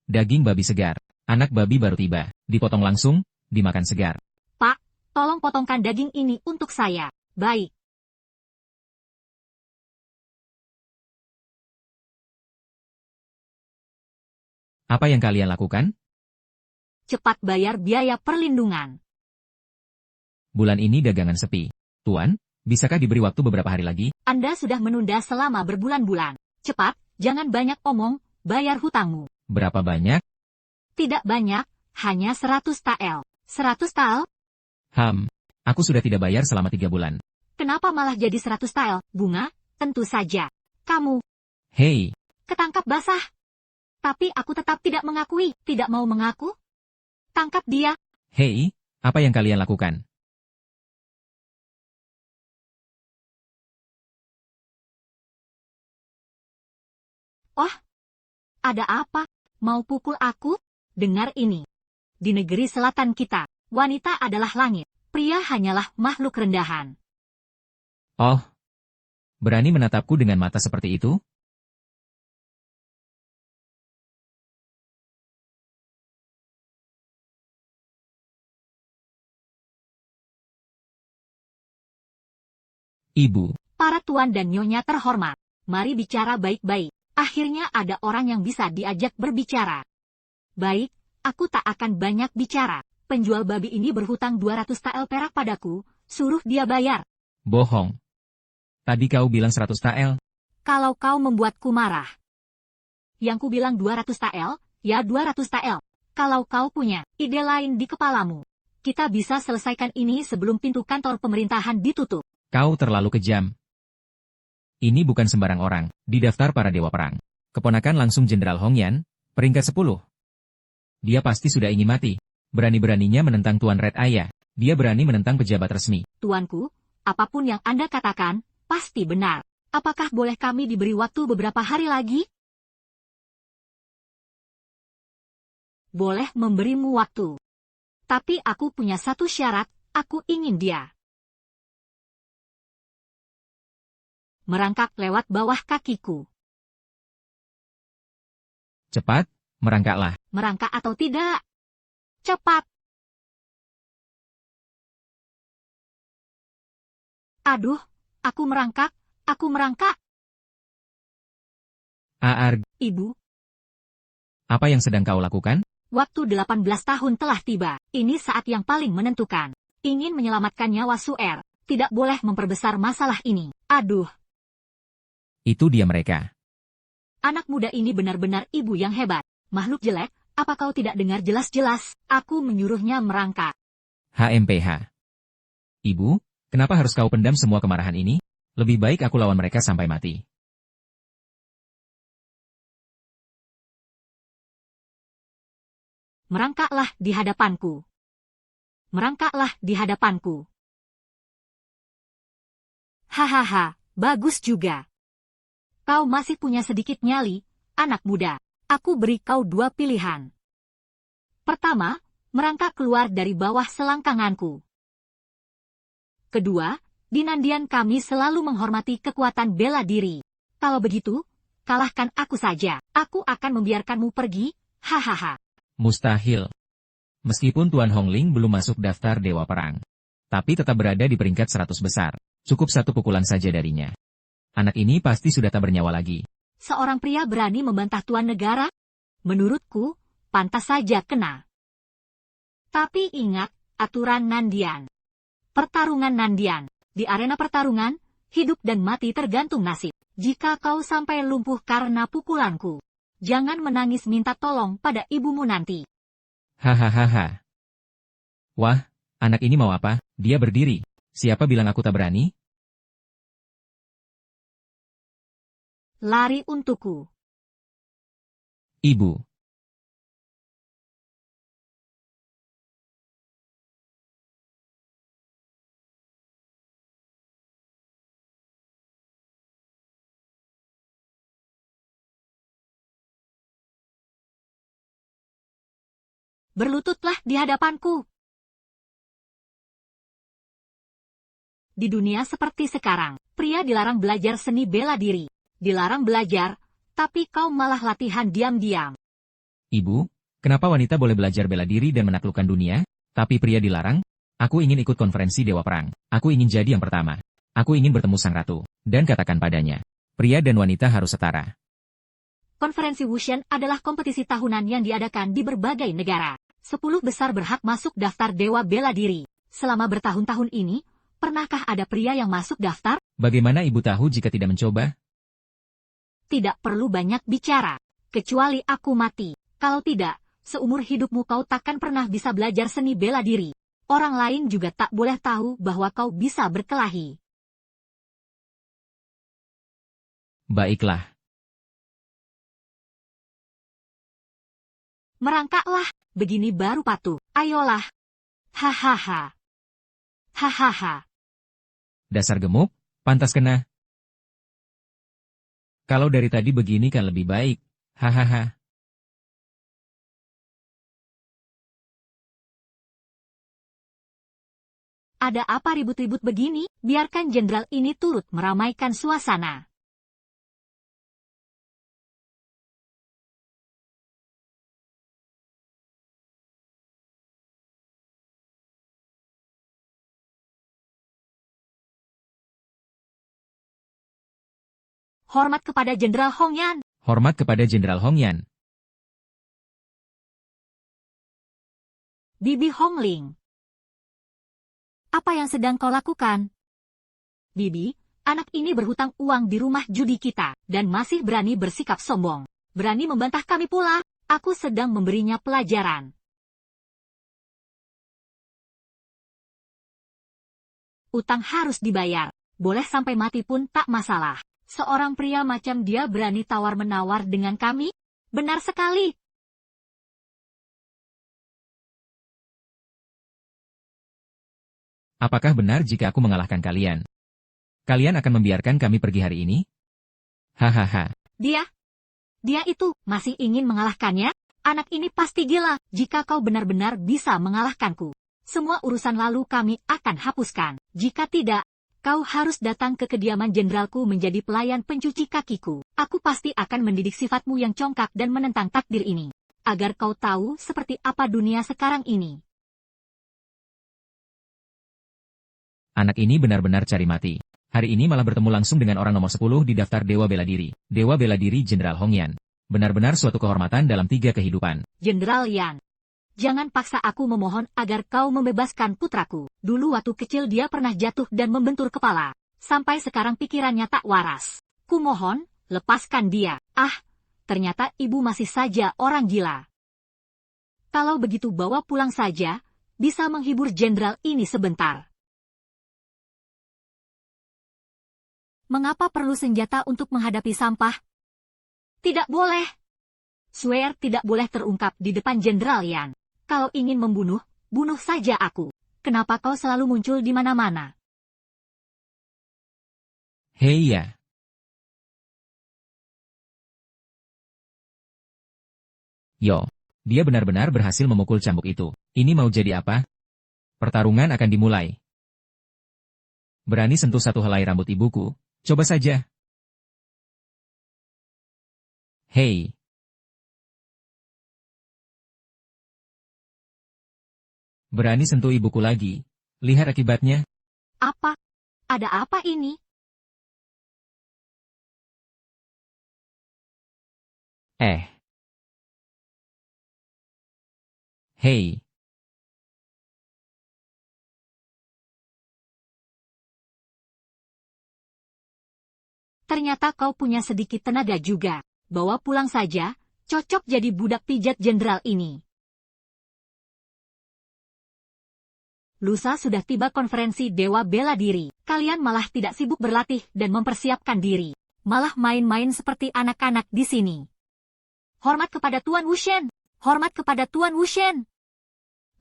Daging babi segar. Anak babi baru tiba. Dipotong langsung, dimakan segar. Pak, tolong potongkan daging ini untuk saya. Baik. Apa yang kalian lakukan? Cepat bayar biaya perlindungan. Bulan ini dagangan sepi. Tuan, bisakah diberi waktu beberapa hari lagi? Anda sudah menunda selama berbulan-bulan. Cepat, jangan banyak omong, bayar hutangmu. Berapa banyak? Tidak banyak, hanya 100 tael. 100 tael? Aku sudah tidak bayar selama 3 bulan. Kenapa malah jadi 100 tael, bunga? Tentu saja. Kamu. Hei, Ketangkap basah. Tapi aku tetap tidak mengakui. Tidak mau mengaku? Tangkap dia. hei, apa yang kalian lakukan? Oh, ada apa? Mau pukul aku? Dengar ini. Di negeri selatan kita, wanita adalah langit. Pria hanyalah makhluk rendahan. Oh, berani menatapku dengan mata seperti itu? Ibu, Para tuan dan nyonya terhormat, mari bicara baik-baik. Akhirnya ada orang yang bisa diajak berbicara. Baik, aku tak akan banyak bicara. Penjual babi ini berhutang 200 tael perak padaku, suruh dia bayar. bohong. Tadi kau bilang 100 tael. Kalau kau membuatku marah. Yang ku bilang 200 tael, ya 200 tael. Kalau kau punya ide lain di kepalamu, kita bisa selesaikan ini sebelum pintu kantor pemerintahan ditutup. Kau terlalu kejam. Ini bukan sembarang orang, di daftar para dewa perang. Keponakan langsung Jenderal Hong Yan, peringkat 10. Dia pasti sudah ingin mati. Berani-beraninya menentang Tuan Red Ayah. Dia berani menentang pejabat resmi. Tuanku, apapun yang Anda katakan, pasti benar. Apakah boleh kami diberi waktu beberapa hari lagi? Boleh memberimu waktu. Tapi aku punya satu syarat, aku ingin dia merangkak lewat bawah kakiku. Cepat, merangkaklah. Merangkak atau tidak? Cepat. Aduh, aku merangkak, aku merangkak. Aar, Ibu, apa yang sedang kau lakukan? waktu 18 tahun telah tiba. Ini saat yang paling menentukan. Ingin menyelamatkan nyawa Suer. Tidak boleh memperbesar masalah ini. Aduh, Itu dia mereka. anak muda ini benar-benar ibu yang hebat. Makhluk jelek, apa kau tidak dengar jelas-jelas? Aku menyuruhnya merangkak. HMPH. Ibu, kenapa harus kau pendam semua kemarahan ini? Lebih baik aku lawan mereka sampai mati. Merangkaklah di hadapanku. Merangkaklah di hadapanku. Hahaha, bagus juga. Kau masih punya sedikit nyali, anak muda. Aku beri kau 2 pilihan. Pertama, merangkak keluar dari bawah selangkanganku. Kedua, di Nandian kami selalu menghormati kekuatan bela diri. Kalau begitu, kalahkan aku saja. Aku akan membiarkanmu pergi, hahaha. Mustahil. Meskipun Tuan Hongling belum masuk daftar Dewa Perang. Tapi tetap berada di peringkat 100 besar. Cukup 1 pukulan saja darinya. Anak ini pasti sudah tak bernyawa lagi. Seorang pria berani membantah tuan negara? Menurutku, pantas saja kena. Tapi ingat, aturan Nandian. Pertarungan Nandian. Di arena pertarungan, hidup dan mati tergantung nasib. Jika kau sampai lumpuh karena pukulanku, jangan menangis minta tolong pada ibumu nanti. Hahaha. Wah, anak ini mau apa? Dia berdiri. Siapa bilang aku tak berani? Lari untukku. Ibu. Berlututlah di hadapanku. Di dunia seperti sekarang, pria dilarang belajar seni bela diri. Dilarang belajar, tapi kau malah latihan diam-diam. Ibu, kenapa wanita boleh belajar bela diri dan menaklukkan dunia, tapi pria dilarang? Aku ingin ikut konferensi Dewa Perang. Aku ingin jadi yang pertama. Aku ingin bertemu sang ratu, dan katakan padanya, pria dan wanita harus setara. Konferensi Wushen adalah kompetisi tahunan yang diadakan di berbagai negara. 10 besar berhak masuk daftar Dewa Bela Diri. Selama bertahun-tahun ini, pernahkah ada pria yang masuk daftar? Bagaimana ibu tahu jika tidak mencoba? Tidak perlu banyak bicara, kecuali aku mati. Kalau tidak, seumur hidupmu kau takkan pernah bisa belajar seni bela diri. Orang lain juga tak boleh tahu bahwa kau bisa berkelahi. Baiklah. Merangkaklah, begini baru patuh. Ayolah. Hahaha. Hahaha. Dasar gemuk, pantas kena. Kalau dari tadi begini kan lebih baik. Hahaha. Ada apa ribut-ribut begini? Biarkan jenderal ini turut meramaikan suasana. Hormat kepada Jenderal Hongyan. Hormat kepada Jenderal Hongyan. Bibi Hongling. Apa yang sedang kau lakukan? Bibi, anak ini berhutang uang di rumah judi kita, dan masih berani bersikap sombong. Berani membantah kami pula. Aku sedang memberinya pelajaran. Utang harus dibayar. Boleh sampai mati pun tak masalah. Seorang pria macam dia berani tawar-menawar dengan kami? Benar sekali. Apakah benar jika aku mengalahkan kalian? Kalian akan membiarkan kami pergi hari ini? Hahaha. Dia itu masih ingin mengalahkannya? Anak ini pasti gila. Jika kau benar-benar bisa mengalahkanku, semua urusan lalu kami akan hapuskan. Jika tidak, kau harus datang ke kediaman jenderalku menjadi pelayan pencuci kakiku. Aku pasti akan mendidik sifatmu yang congkak dan menentang takdir ini, agar kau tahu seperti apa dunia sekarang ini. Anak ini benar-benar cari mati. Hari ini malah bertemu langsung dengan orang nomor 10 di daftar Dewa Bela Diri. Dewa Bela Diri Jenderal Hongyan. Benar-benar suatu kehormatan dalam 3 kehidupan. Jenderal Yan, jangan paksa aku memohon agar kau membebaskan putraku. Dulu waktu kecil dia pernah jatuh dan membentur kepala. Sampai sekarang pikirannya tak waras. Kumohon, lepaskan dia. Ternyata ibu masih saja orang gila. Kalau begitu bawa pulang saja, bisa menghibur jenderal ini sebentar. Mengapa perlu senjata untuk menghadapi sampah? Tidak boleh. Swear tidak boleh terungkap di depan Jenderal Yan. Kalau ingin membunuh, bunuh saja aku. Kenapa kau selalu muncul di mana-mana? Hei ya. Yo, dia benar-benar berhasil memukul cambuk itu. Ini mau jadi apa? Pertarungan akan dimulai. Berani sentuh satu helai rambut ibuku? Coba saja. Hei. Berani sentuh ibuku lagi. Lihat akibatnya. Apa? Ada apa ini? Hei. Ternyata kau punya sedikit tenaga juga. Bawa pulang saja, cocok jadi budak pijat jenderal ini. Lusa sudah tiba konferensi Dewa Bela Diri. Kalian malah tidak sibuk berlatih dan mempersiapkan diri. Malah main-main seperti anak-anak di sini. Hormat kepada Tuan Wushen. Hormat kepada Tuan Wushen.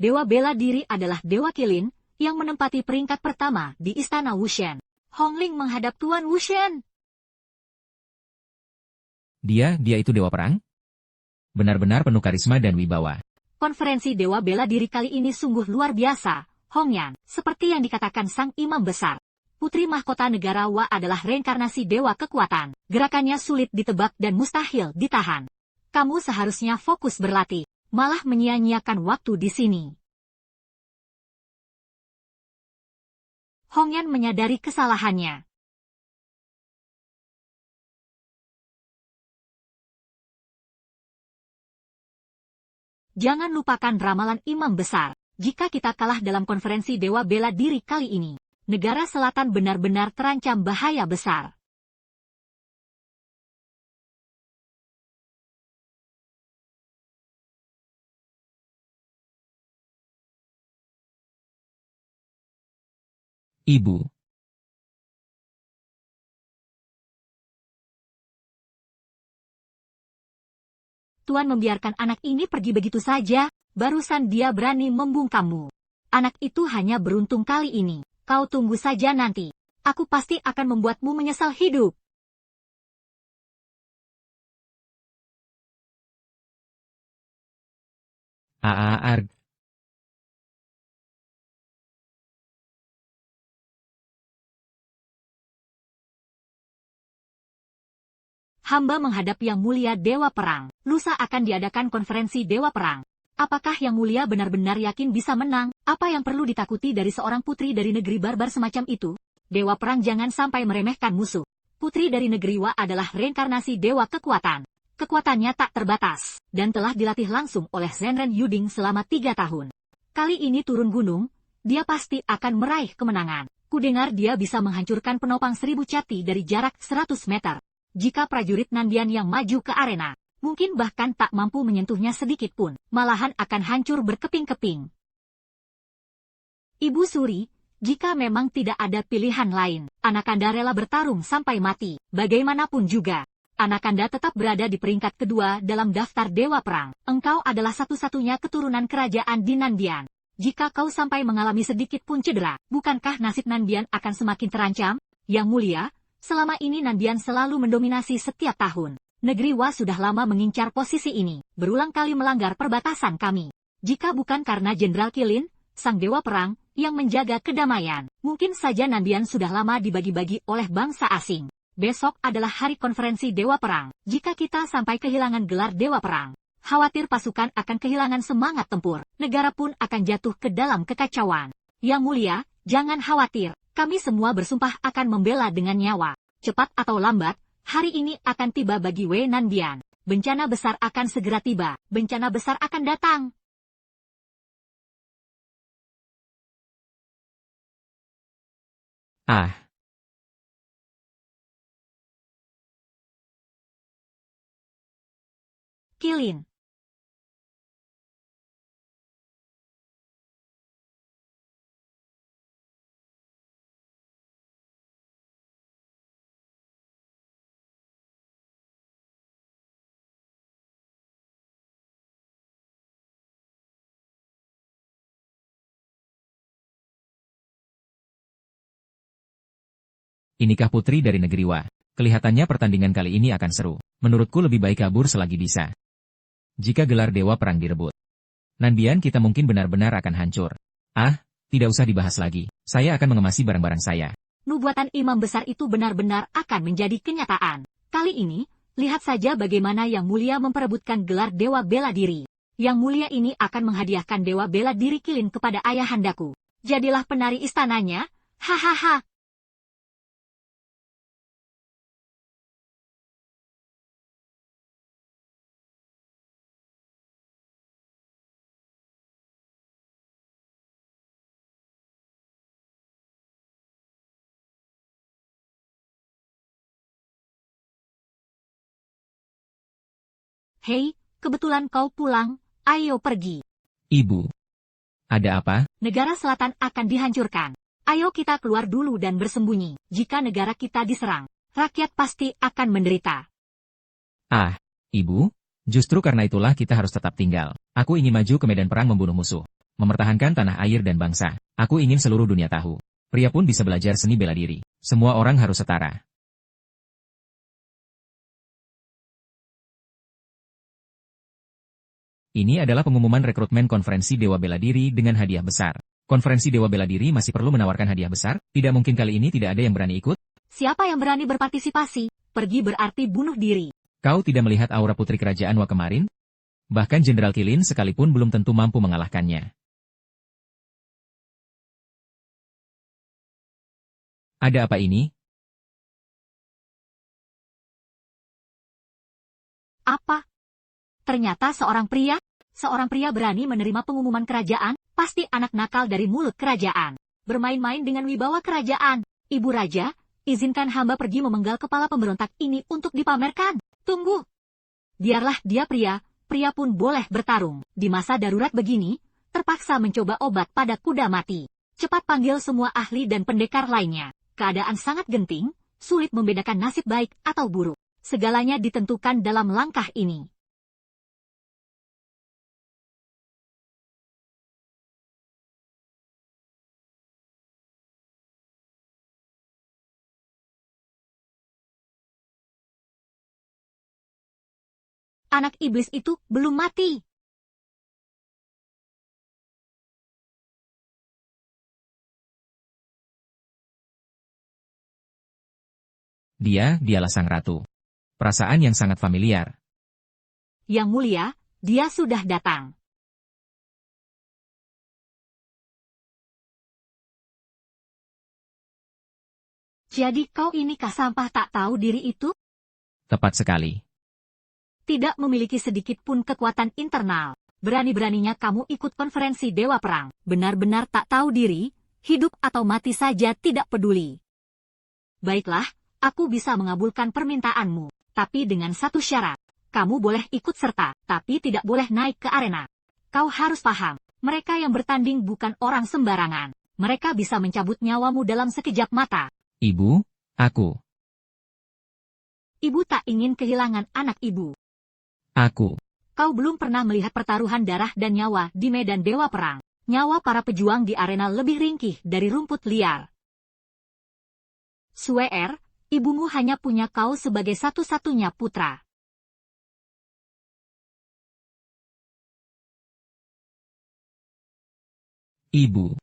Dewa Bela Diri adalah Dewa Kilin yang menempati peringkat pertama di Istana Wushen. Hongling menghadap Tuan Wushen. Dia itu Dewa Perang? Benar-benar penuh karisma dan wibawa. Konferensi Dewa Bela Diri kali ini sungguh luar biasa, Hongyan. Seperti yang dikatakan Sang Imam Besar, Putri Mahkota Negara Wa adalah reinkarnasi Dewa Kekuatan. Gerakannya sulit ditebak dan mustahil ditahan. Kamu seharusnya fokus berlatih, malah menyia-nyiakan waktu di sini. Hongyan menyadari kesalahannya. Jangan lupakan ramalan imam besar. Jika kita kalah dalam konferensi Dewa Bela Diri kali ini, negara selatan benar-benar terancam bahaya besar. Ibu. Tuan membiarkan anak ini pergi begitu saja, barusan dia berani membungkammu. Anak itu hanya beruntung kali ini, kau tunggu saja nanti. Aku pasti akan membuatmu menyesal hidup. Arg. Hamba menghadap Yang Mulia Dewa Perang. Lusa akan diadakan konferensi Dewa Perang. Apakah Yang Mulia benar-benar yakin bisa menang? Apa yang perlu ditakuti dari seorang putri dari negeri barbar semacam itu? Dewa Perang jangan sampai meremehkan musuh. Putri dari negeri Wa adalah reinkarnasi dewa kekuatan. Kekuatannya tak terbatas, dan telah dilatih langsung oleh Zenren Yuding selama 3 tahun. Kali ini turun gunung, dia pasti akan meraih kemenangan. Kudengar dia bisa menghancurkan penopang 1000 cati dari jarak 100 meter. Jika prajurit Nandian yang maju ke arena, mungkin bahkan tak mampu menyentuhnya sedikit pun, malahan akan hancur berkeping-keping. Ibu Suri, jika memang tidak ada pilihan lain, Anakanda rela bertarung sampai mati. Bagaimanapun juga, Anakanda tetap berada di peringkat kedua dalam daftar Dewa Perang. Engkau adalah satu-satunya keturunan kerajaan di Nandian. Jika kau sampai mengalami sedikit pun cedera, bukankah nasib Nandian akan semakin terancam? Yang Mulia, selama ini Nandian selalu mendominasi setiap tahun. Negeri Wa sudah lama mengincar posisi ini, berulang kali melanggar perbatasan kami. Jika bukan karena Jenderal Kilin, sang dewa perang, yang menjaga kedamaian, mungkin saja Nandian sudah lama dibagi-bagi oleh bangsa asing. Besok adalah hari konferensi Dewa Perang. Jika kita sampai kehilangan gelar Dewa Perang, khawatir pasukan akan kehilangan semangat tempur. Negara pun akan jatuh ke dalam kekacauan. Yang Mulia, jangan khawatir. Kami semua bersumpah akan membela dengan nyawa. Cepat atau lambat, hari ini akan tiba bagi Wei Nandian. Bencana besar akan segera tiba. Bencana besar akan datang. Kilin. Inikah putri dari negeri Wa? Kelihatannya pertandingan kali ini akan seru. Menurutku lebih baik kabur selagi bisa. Jika gelar dewa perang direbut, Nandian kita mungkin benar-benar akan hancur. Tidak usah dibahas lagi. Saya akan mengemasi barang-barang saya. Nubuatan imam besar itu benar-benar akan menjadi kenyataan. Kali ini, lihat saja bagaimana Yang Mulia memperebutkan gelar Dewa Bela Diri. Yang Mulia ini akan menghadiahkan Dewa Bela Diri Kilin kepada ayahandaku. Jadilah penari istananya, hahaha. Hei, kebetulan kau pulang, ayo pergi. Ibu. Ada apa? Negara selatan akan dihancurkan. Ayo kita keluar dulu dan bersembunyi. Jika negara kita diserang, rakyat pasti akan menderita. Ibu, justru karena itulah kita harus tetap tinggal. Aku ingin maju ke medan perang membunuh musuh. Mempertahankan tanah air dan bangsa. Aku ingin seluruh dunia tahu. Pria pun bisa belajar seni bela diri. Semua orang harus setara. Ini adalah pengumuman rekrutmen konferensi Dewa Bela Diri dengan hadiah besar. Konferensi Dewa Bela Diri masih perlu menawarkan hadiah besar? Tidak mungkin kali ini tidak ada yang berani ikut? Siapa yang berani berpartisipasi? Pergi berarti bunuh diri. Kau tidak melihat aura putri kerajaan Wa kemarin? Bahkan Jenderal Qilin sekalipun belum tentu mampu mengalahkannya. Ada apa ini? Apa? Ternyata seorang pria? Seorang pria berani menerima pengumuman kerajaan? Pasti anak nakal dari mulut kerajaan. Bermain-main dengan wibawa kerajaan. Ibu Raja, izinkan hamba pergi memenggal kepala pemberontak ini untuk dipamerkan. Tunggu. Biarlah dia pria, pria pun boleh bertarung. Di masa darurat begini, terpaksa mencoba obat pada kuda mati. Cepat panggil semua ahli dan pendekar lainnya. Keadaan sangat genting, sulit membedakan nasib baik atau buruk. Segalanya ditentukan dalam langkah ini. Anak iblis itu belum mati. Dialah sang ratu. Perasaan yang sangat familiar. Yang mulia, dia sudah datang. Jadi kau inikah sampah tak tahu diri itu? Tepat sekali. Tidak memiliki sedikit pun kekuatan internal. Berani-beraninya kamu ikut konferensi Dewa Perang. Benar-benar tak tahu diri, hidup atau mati saja tidak peduli. Baiklah, aku bisa mengabulkan permintaanmu. Tapi dengan satu syarat. Kamu boleh ikut serta, tapi tidak boleh naik ke arena. Kau harus paham, mereka yang bertanding bukan orang sembarangan. Mereka bisa mencabut nyawamu dalam sekejap mata. Ibu, aku. Ibu tak ingin kehilangan anak ibu. Aku. Kau belum pernah melihat pertaruhan darah dan nyawa di medan Dewa Perang. Nyawa para pejuang di arena lebih ringkih dari rumput liar. Sueer, ibumu hanya punya kau sebagai satu-satunya putra. Ibu.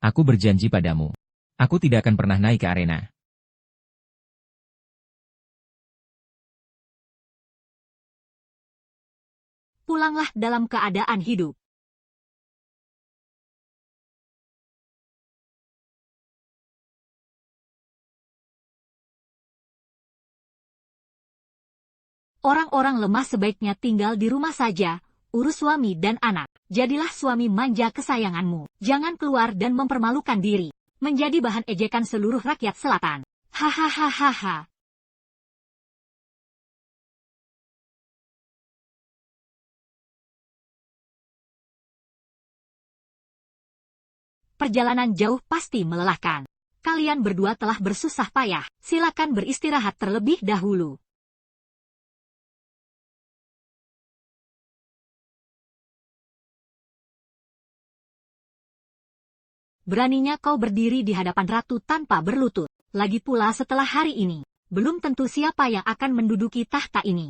Aku berjanji padamu. Aku tidak akan pernah naik ke arena. Pulanglah dalam keadaan hidup. Orang-orang lemah sebaiknya tinggal di rumah saja, urus suami dan anak. Jadilah suami manja kesayanganmu. Jangan keluar dan mempermalukan diri. Menjadi bahan ejekan seluruh rakyat selatan. Hahaha. Perjalanan jauh pasti melelahkan. Kalian berdua telah bersusah payah. Silakan beristirahat terlebih dahulu. Beraninya kau berdiri di hadapan ratu tanpa berlutut. Lagi pula setelah hari ini, belum tentu siapa yang akan menduduki tahta ini.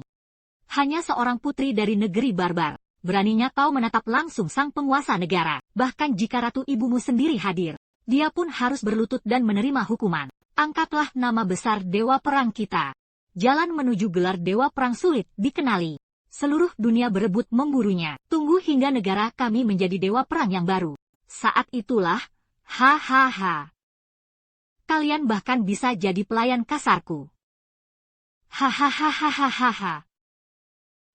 Hanya seorang putri dari negeri barbar. Beraninya kau menatap langsung sang penguasa negara. Bahkan jika ratu ibumu sendiri hadir, dia pun harus berlutut dan menerima hukuman. Angkatlah nama besar Dewa Perang kita. Jalan menuju gelar Dewa Perang sulit dikenali. Seluruh dunia berebut memburunya. Tunggu hingga negara kami menjadi Dewa Perang yang baru. Saat itulah, hahaha. Kalian bahkan bisa jadi pelayan kasarku. Hahaha.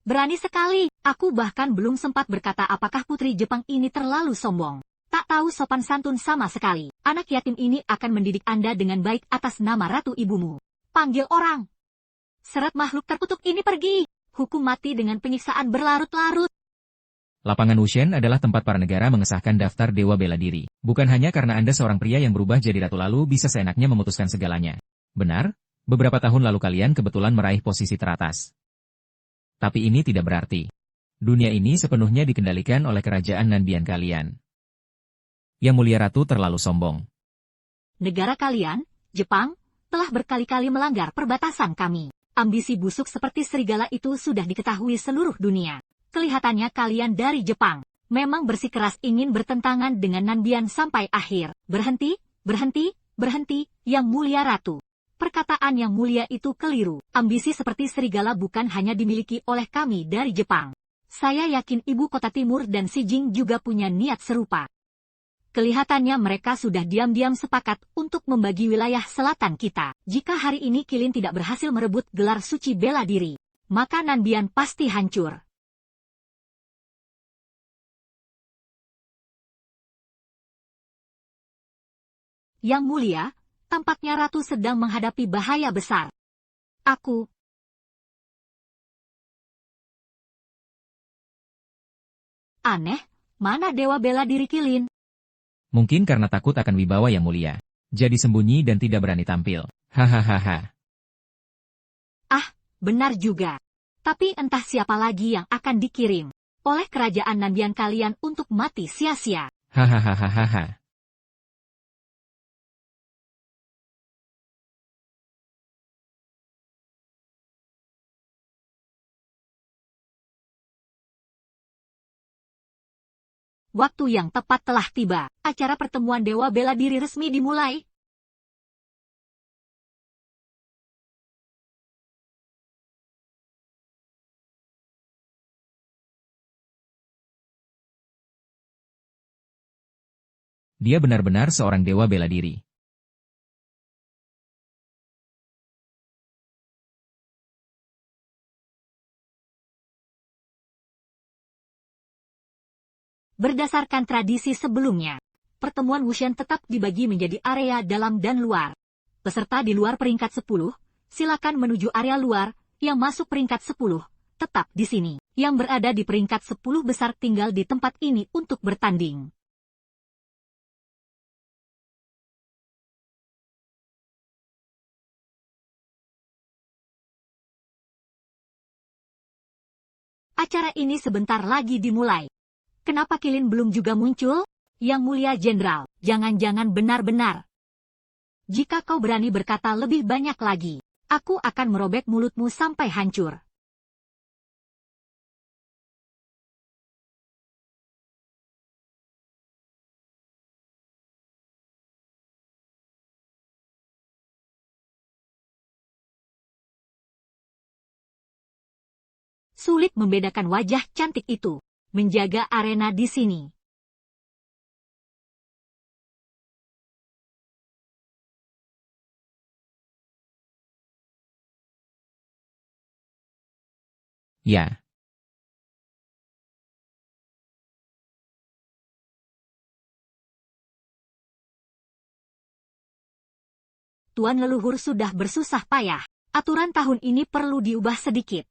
Berani sekali, aku bahkan belum sempat berkata apakah putri Jepang ini terlalu sombong. Tak tahu sopan santun sama sekali. Anak yatim ini akan mendidik Anda dengan baik atas nama ratu ibumu. Panggil orang. Seret makhluk terkutuk ini pergi. Hukum mati dengan penyiksaan berlarut-larut. Lapangan Wushen adalah tempat para negara mengesahkan daftar dewa bela diri. Bukan hanya karena Anda seorang pria yang berubah jadi ratu lalu bisa seenaknya memutuskan segalanya. Benar, beberapa tahun lalu kalian kebetulan meraih posisi teratas. Tapi ini tidak berarti. Dunia ini sepenuhnya dikendalikan oleh kerajaan Nanbian kalian. Yang mulia ratu terlalu sombong. Negara kalian, Jepang, telah berkali-kali melanggar perbatasan kami. Ambisi busuk seperti serigala itu sudah diketahui seluruh dunia. Kelihatannya kalian dari Jepang memang bersikeras ingin bertentangan dengan Nanbian sampai akhir. Berhenti, Yang mulia ratu. Perkataan Yang Mulia itu keliru. Ambisi seperti serigala bukan hanya dimiliki oleh kami dari Jepang. Saya yakin ibu kota timur dan Xi Jing juga punya niat serupa. Kelihatannya mereka sudah diam-diam sepakat untuk membagi wilayah selatan kita. Jika hari ini Qilin tidak berhasil merebut gelar suci bela diri, maka Nanbian pasti hancur. Yang Mulia, tampaknya Ratu sedang menghadapi bahaya besar. Aneh, mana dewa bela diri Qilin? Mungkin karena takut akan wibawa Yang Mulia. Jadi sembunyi dan tidak berani tampil. Hahaha. Benar juga. Tapi entah siapa lagi yang akan dikirim oleh kerajaan Nanbian kalian untuk mati sia-sia. Hahaha. Waktu yang tepat telah tiba. Acara pertemuan Dewa Bela Diri resmi dimulai. Dia benar-benar seorang dewa bela diri. Berdasarkan tradisi sebelumnya, pertemuan Wushan tetap dibagi menjadi area dalam dan luar. Peserta di luar peringkat 10, silakan menuju area luar, yang masuk peringkat 10, tetap di sini. Yang berada di peringkat 10 besar tinggal di tempat ini untuk bertanding. Acara ini sebentar lagi dimulai. Kenapa Qilin belum juga muncul? Yang Mulia Jenderal, jangan-jangan benar-benar. Jika kau berani berkata lebih banyak lagi, aku akan merobek mulutmu sampai hancur. Sulit membedakan wajah cantik itu. Menjaga arena di sini. Ya. Tuan leluhur sudah bersusah payah. Aturan tahun ini perlu diubah sedikit.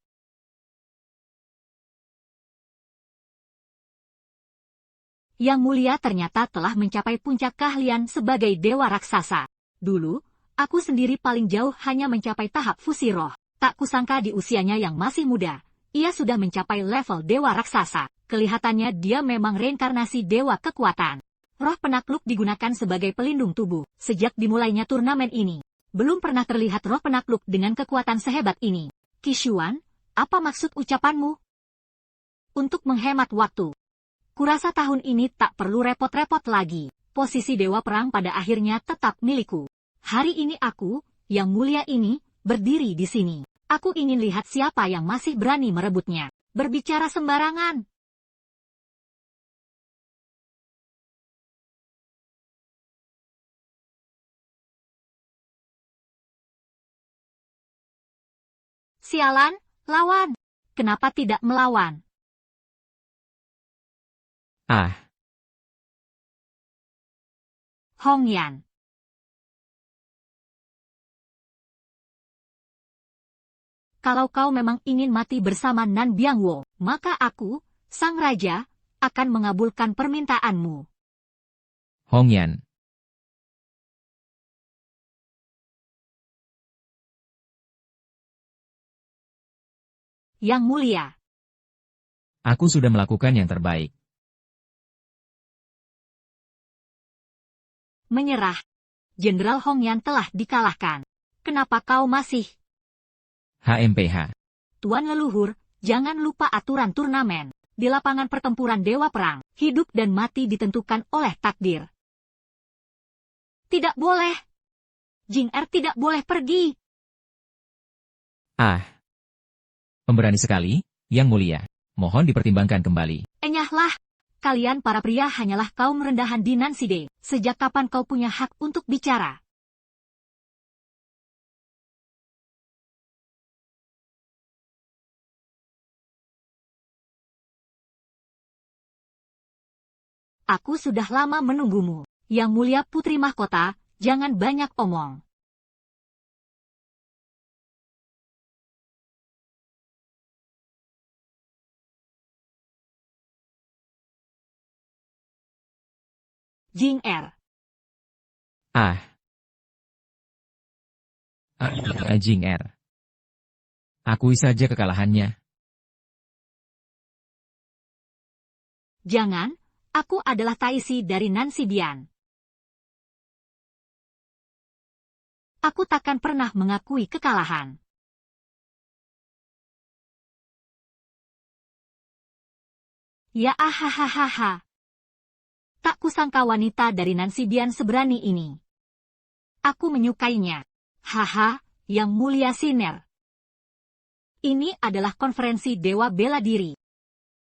Yang Mulia ternyata telah mencapai puncak keahlian sebagai dewa raksasa. Dulu, aku sendiri paling jauh hanya mencapai tahap fusi roh. Tak kusangka di usianya yang masih muda, ia sudah mencapai level dewa raksasa. Kelihatannya dia memang reinkarnasi dewa kekuatan. Roh penakluk digunakan sebagai pelindung tubuh. Sejak dimulainya turnamen ini, belum pernah terlihat roh penakluk dengan kekuatan sehebat ini. Qishuan, apa maksud ucapanmu? Untuk menghemat waktu, kurasa tahun ini tak perlu repot-repot lagi. Posisi Dewa Perang pada akhirnya tetap milikku. Hari ini aku, Yang Mulia ini, berdiri di sini. Aku ingin lihat siapa yang masih berani merebutnya. Berbicara sembarangan. Sialan, lawan. Kenapa tidak melawan? Hongyan. Kalau kau memang ingin mati bersama Nan Biangwo, maka aku, sang raja, akan mengabulkan permintaanmu. Hongyan. Yang Mulia. Aku sudah melakukan yang terbaik. Menyerah. Jenderal Hongyan telah dikalahkan. Kenapa kau masih? HMPH. Tuan leluhur, jangan lupa aturan turnamen. Di lapangan pertempuran Dewa Perang, hidup dan mati ditentukan oleh takdir. Tidak boleh. Jing Er tidak boleh pergi. Ah, pemberani sekali, Yang Mulia. Mohon dipertimbangkan kembali. Enyahlah. Kalian para pria hanyalah kaum rendahan di Nanside. Sejak kapan kau punya hak untuk bicara? Aku sudah lama menunggumu. Yang Mulia Putri Mahkota, jangan banyak omong. Jing Er. Ah. Jing Er. Akui saja kekalahannya. Jangan, aku adalah Taisi dari Nansibian. Aku takkan pernah mengakui kekalahan. Ya ahahaha. Tak kusangka wanita dari Nansibian seberani ini. Aku menyukainya. Haha, Yang Mulia Siner. Ini adalah konferensi Dewa Bela Diri.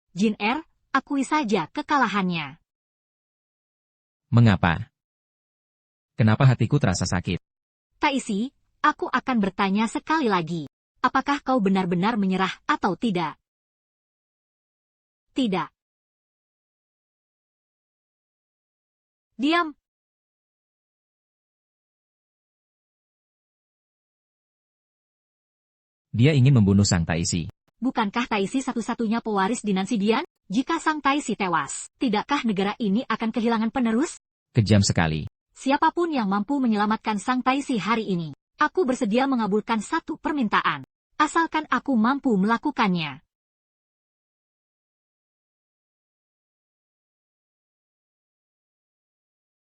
Jin Er, akui saja kekalahannya. Mengapa? Kenapa hatiku terasa sakit? Taisi, aku akan bertanya sekali lagi. Apakah kau benar-benar menyerah atau tidak? Tidak. Diam. Dia ingin membunuh Sang Taisi. Bukankah Taisi satu-satunya pewaris di Nansibian? Jika Sang Taisi tewas, tidakkah negara ini akan kehilangan penerus? Kejam sekali. Siapapun yang mampu menyelamatkan Sang Taisi hari ini, aku bersedia mengabulkan satu permintaan. Asalkan aku mampu melakukannya.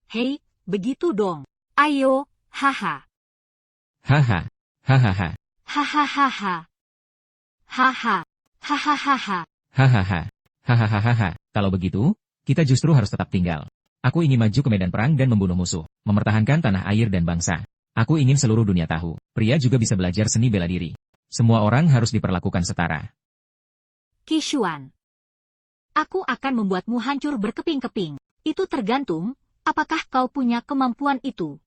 Hei, begitu dong. Ayo, haha. Haha. Hahaha. Hahaha. Haha. Hahaha. Hahaha. Hahaha. Kalau begitu, kita justru harus tetap tinggal. Aku ingin maju ke medan perang dan membunuh musuh, mempertahankan tanah air dan bangsa. Aku ingin seluruh dunia tahu, pria juga bisa belajar seni bela diri. Semua orang harus diperlakukan setara. Qishuan. Aku akan membuatmu hancur berkeping-keping. Itu tergantung, apakah kau punya kemampuan itu.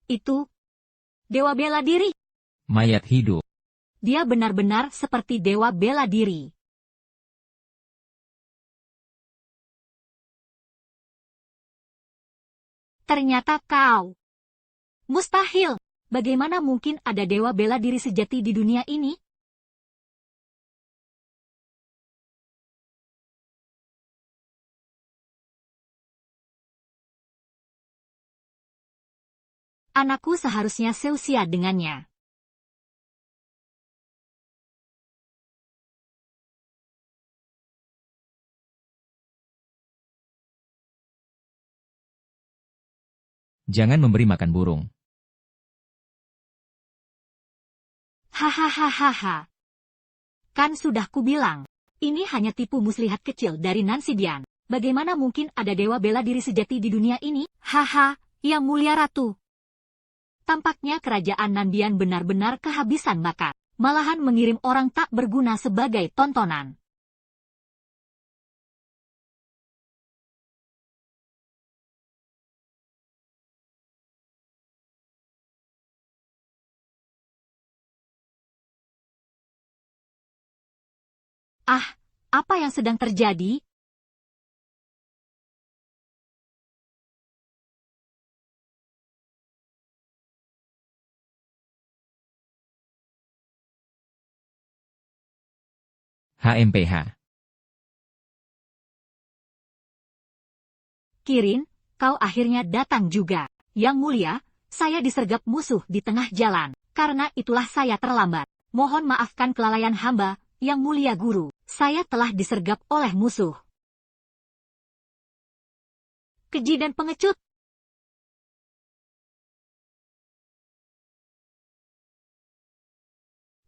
Itu Dewa Bela Diri. Mayat hidup. Dia benar-benar seperti Dewa Bela Diri. Ternyata kau. Mustahil. Bagaimana mungkin ada Dewa Bela Diri sejati di dunia ini? Anakku seharusnya seusia dengannya. Jangan memberi makan burung. Hahaha. Kan sudah kubilang, ini hanya tipu muslihat kecil dari Nansibian. Bagaimana mungkin ada Dewa Bela Diri sejati di dunia ini? Haha, Yang Mulia Ratu. Tampaknya kerajaan Nandian benar-benar kehabisan bakat. Malahan mengirim orang tak berguna sebagai tontonan. Ah, apa yang sedang terjadi? HMPH. Kirin, kau akhirnya datang juga. Yang mulia, saya disergap musuh di tengah jalan. Karena itulah saya terlambat. Mohon maafkan kelalaian hamba, Yang Mulia Guru. Saya telah disergap oleh musuh. Keji dan pengecut.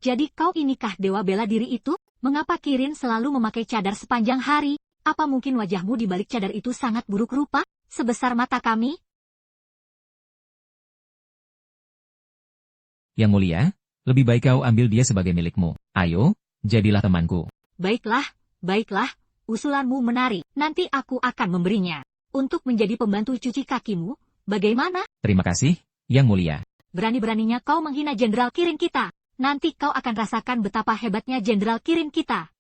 Jadi kau inikah dewa bela diri itu? Mengapa Kirin selalu memakai cadar sepanjang hari? Apa mungkin wajahmu di balik cadar itu sangat buruk rupa, sebesar mata kami? Yang Mulia, lebih baik kau ambil dia sebagai milikmu. Ayo, jadilah temanku. Baiklah, baiklah, usulanmu menarik. Nanti aku akan memberinya. Untuk menjadi pembantu cuci kakimu, bagaimana? Terima kasih, Yang Mulia. Berani-beraninya kau menghina Jenderal Kirin kita. Nanti kau akan rasakan betapa hebatnya Jenderal Kirin kita.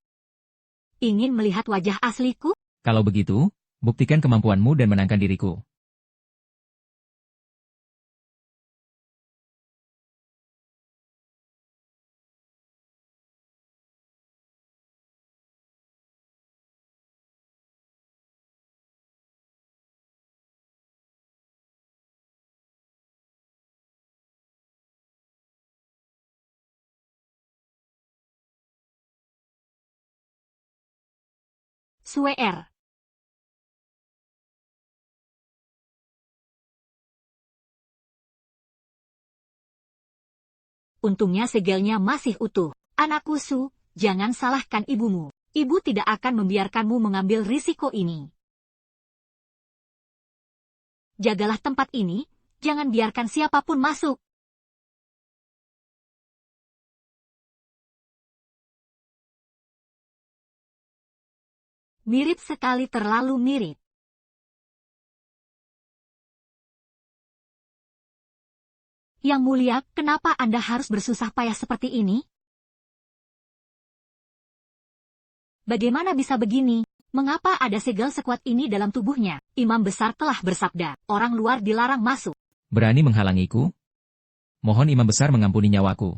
Ingin melihat wajah asliku? Kalau begitu, buktikan kemampuanmu dan menangkan diriku. Suer. Untungnya segelnya masih utuh. Anakku Su, jangan salahkan ibumu. Ibu tidak akan membiarkanmu mengambil risiko ini. Jagalah tempat ini, jangan biarkan siapapun masuk. Mirip sekali, terlalu mirip. Yang Mulia, kenapa Anda harus bersusah payah seperti ini? Bagaimana bisa begini? Mengapa ada segel sekuat ini dalam tubuhnya? Imam besar telah bersabda, orang luar dilarang masuk. Berani menghalangiku? Mohon Imam besar mengampuni nyawaku.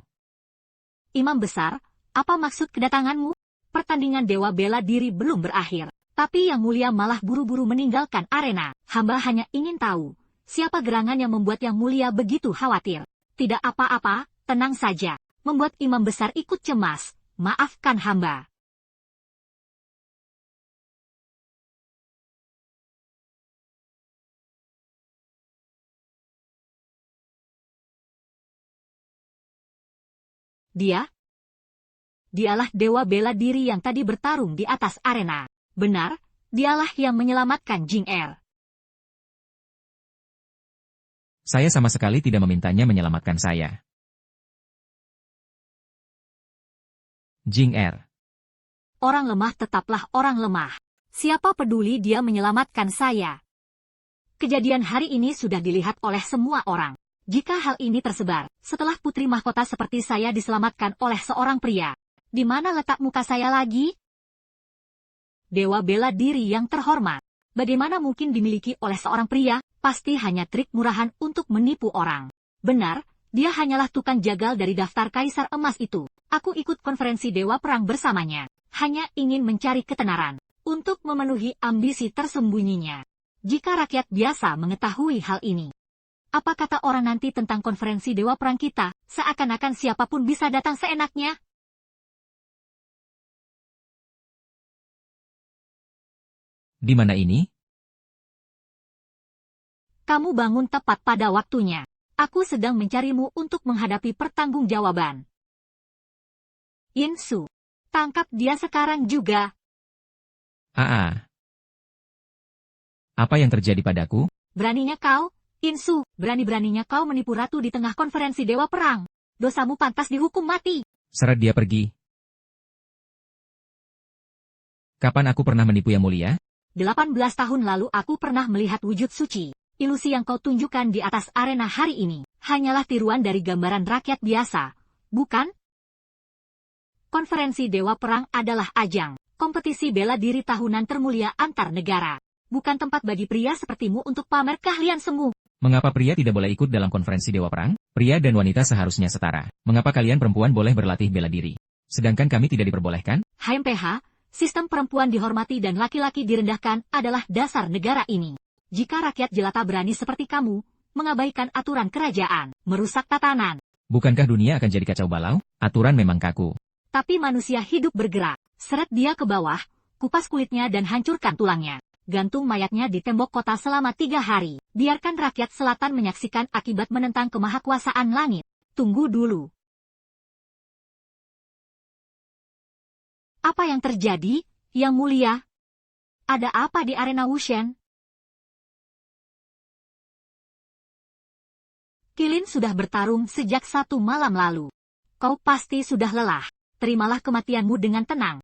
Imam besar, apa maksud kedatanganmu? Pertandingan dewa bela diri belum berakhir. Tapi Yang Mulia malah buru-buru meninggalkan arena. Hamba hanya ingin tahu, siapa gerangan yang membuat Yang Mulia begitu khawatir? Tidak apa-apa, tenang saja. Membuat Imam besar ikut cemas. Maafkan hamba. Dialah dewa bela diri yang tadi bertarung di atas arena. Benar, dialah yang menyelamatkan Jing Er. Saya sama sekali tidak memintanya menyelamatkan saya. Jing Er. Orang lemah tetaplah orang lemah. Siapa peduli dia menyelamatkan saya? Kejadian hari ini sudah dilihat oleh semua orang. Jika hal ini tersebar, setelah putri mahkota seperti saya diselamatkan oleh seorang pria, di mana letak muka saya lagi? Dewa bela diri yang terhormat, bagaimana mungkin dimiliki oleh seorang pria? Pasti hanya trik murahan untuk menipu orang. Benar, dia hanyalah tukang jagal dari daftar kaisar emas itu. Aku ikut konferensi dewa perang bersamanya, hanya ingin mencari ketenaran, untuk memenuhi ambisi tersembunyinya. Jika rakyat biasa mengetahui hal ini, apa kata orang nanti tentang konferensi dewa perang kita? Seakan-akan siapapun bisa datang seenaknya. Di mana ini? Kamu bangun tepat pada waktunya. Aku sedang mencarimu untuk menghadapi pertanggungjawaban. Yin Su, tangkap dia sekarang juga. Apa yang terjadi padaku? Beraninya kau, Yin Su, berani-beraninya kau menipu ratu di tengah konferensi dewa perang. Dosamu pantas dihukum mati. Seret dia pergi. Kapan aku pernah menipu Yang Mulia? 18 tahun lalu aku pernah melihat wujud suci. Ilusi yang kau tunjukkan di atas arena hari ini hanyalah tiruan dari gambaran rakyat biasa, bukan? Konferensi Dewa Perang adalah ajang kompetisi bela diri tahunan termulia antar negara, bukan tempat bagi pria sepertimu untuk pamer keahlian semu. Mengapa pria tidak boleh ikut dalam konferensi Dewa Perang? Pria dan wanita seharusnya setara. Mengapa kalian perempuan boleh berlatih bela diri? Sedangkan kami tidak diperbolehkan? HMPH, sistem perempuan dihormati dan laki-laki direndahkan adalah dasar negara ini. Jika rakyat jelata berani seperti kamu, mengabaikan aturan kerajaan, merusak tatanan. Bukankah dunia akan jadi kacau balau? Aturan memang kaku. Tapi manusia hidup bergerak. Seret dia ke bawah, kupas kulitnya dan hancurkan tulangnya. Gantung mayatnya di tembok kota selama 3 hari. Biarkan rakyat selatan menyaksikan akibat menentang kemahakuasaan langit. Tunggu dulu. Apa yang terjadi, Yang Mulia? Ada apa di arena Wushen? Qilin sudah bertarung sejak 1 malam lalu. Kau pasti sudah lelah. Terimalah kematianmu dengan tenang.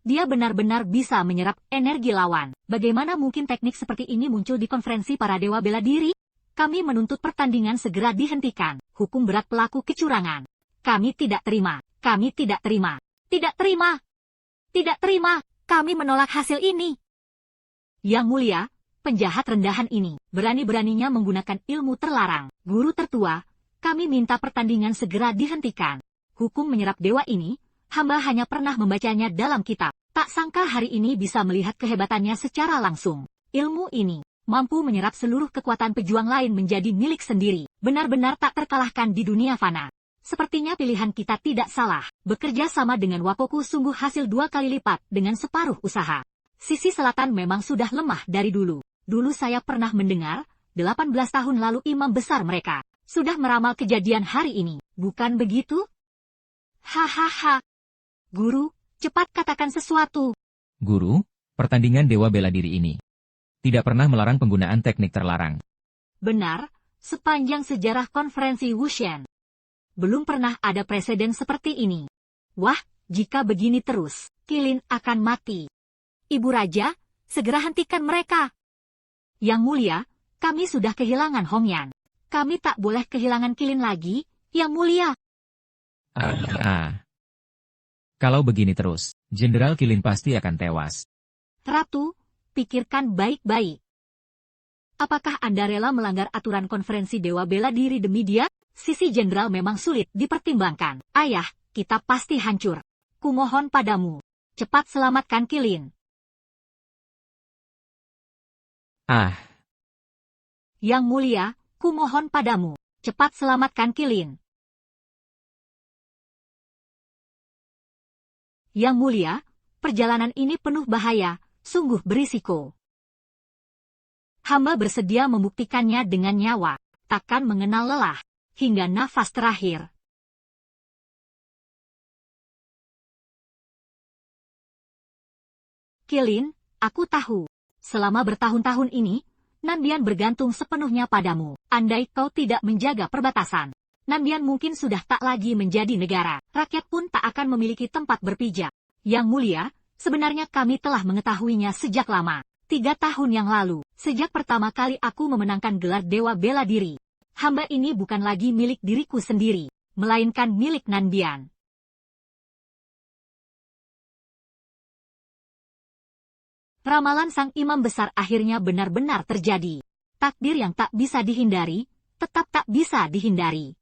Dia benar-benar bisa menyerap energi lawan. Bagaimana mungkin teknik seperti ini muncul di konferensi para dewa bela diri? Kami menuntut pertandingan segera dihentikan. Hukum berat pelaku kecurangan. Kami tidak terima. Kami tidak terima. Tidak terima. Tidak terima. Kami menolak hasil ini. Yang Mulia, penjahat rendahan ini, berani-beraninya menggunakan ilmu terlarang. Guru tertua, kami minta pertandingan segera dihentikan. Hukum menyerap dewa ini, hamba hanya pernah membacanya dalam kitab. Tak sangka hari ini bisa melihat kehebatannya secara langsung. Ilmu ini mampu menyerap seluruh kekuatan pejuang lain menjadi milik sendiri. Benar-benar tak terkalahkan di dunia fana. Sepertinya pilihan kita tidak salah. Bekerja sama dengan Wakoku sungguh hasil 2 kali lipat dengan separuh usaha. Sisi selatan memang sudah lemah dari dulu. Dulu saya pernah mendengar, 18 tahun lalu imam besar mereka sudah meramal kejadian hari ini. Bukan begitu? Hahaha. Guru, cepat katakan sesuatu. Guru, pertandingan dewa bela diri ini tidak pernah melarang penggunaan teknik terlarang. Benar, sepanjang sejarah konferensi Wushen. Belum pernah ada presiden seperti ini. Wah, jika begini terus, Qilin akan mati. Ibu Raja, segera hentikan mereka. Yang Mulia, kami sudah kehilangan Hongyan. Kami tak boleh kehilangan Qilin lagi, Yang Mulia. Kalau begini terus, Jenderal Qilin pasti akan tewas. Ratu, pikirkan baik-baik. Apakah Anda rela melanggar aturan konferensi Dewa Bela Diri demi dia? Sisi jenderal memang sulit dipertimbangkan. Ayah, kita pasti hancur. Kumohon padamu, cepat selamatkan Qilin. Yang Mulia, kumohon padamu, cepat selamatkan Qilin. Yang Mulia, perjalanan ini penuh bahaya, sungguh berisiko. Hamba bersedia membuktikannya dengan nyawa, takkan mengenal lelah, hingga nafas terakhir. Qilin, aku tahu. Selama bertahun-tahun ini, Nandian bergantung sepenuhnya padamu. Andai kau tidak menjaga perbatasan, Nandian mungkin sudah tak lagi menjadi negara. Rakyat pun tak akan memiliki tempat berpijak. Yang Mulia, sebenarnya kami telah mengetahuinya sejak lama. 3 tahun yang lalu, sejak pertama kali aku memenangkan gelar Dewa Bela Diri. Hamba ini bukan lagi milik diriku sendiri, melainkan milik Nandian. Ramalan sang imam besar akhirnya benar-benar terjadi. Takdir yang tak bisa dihindari, tetap tak bisa dihindari.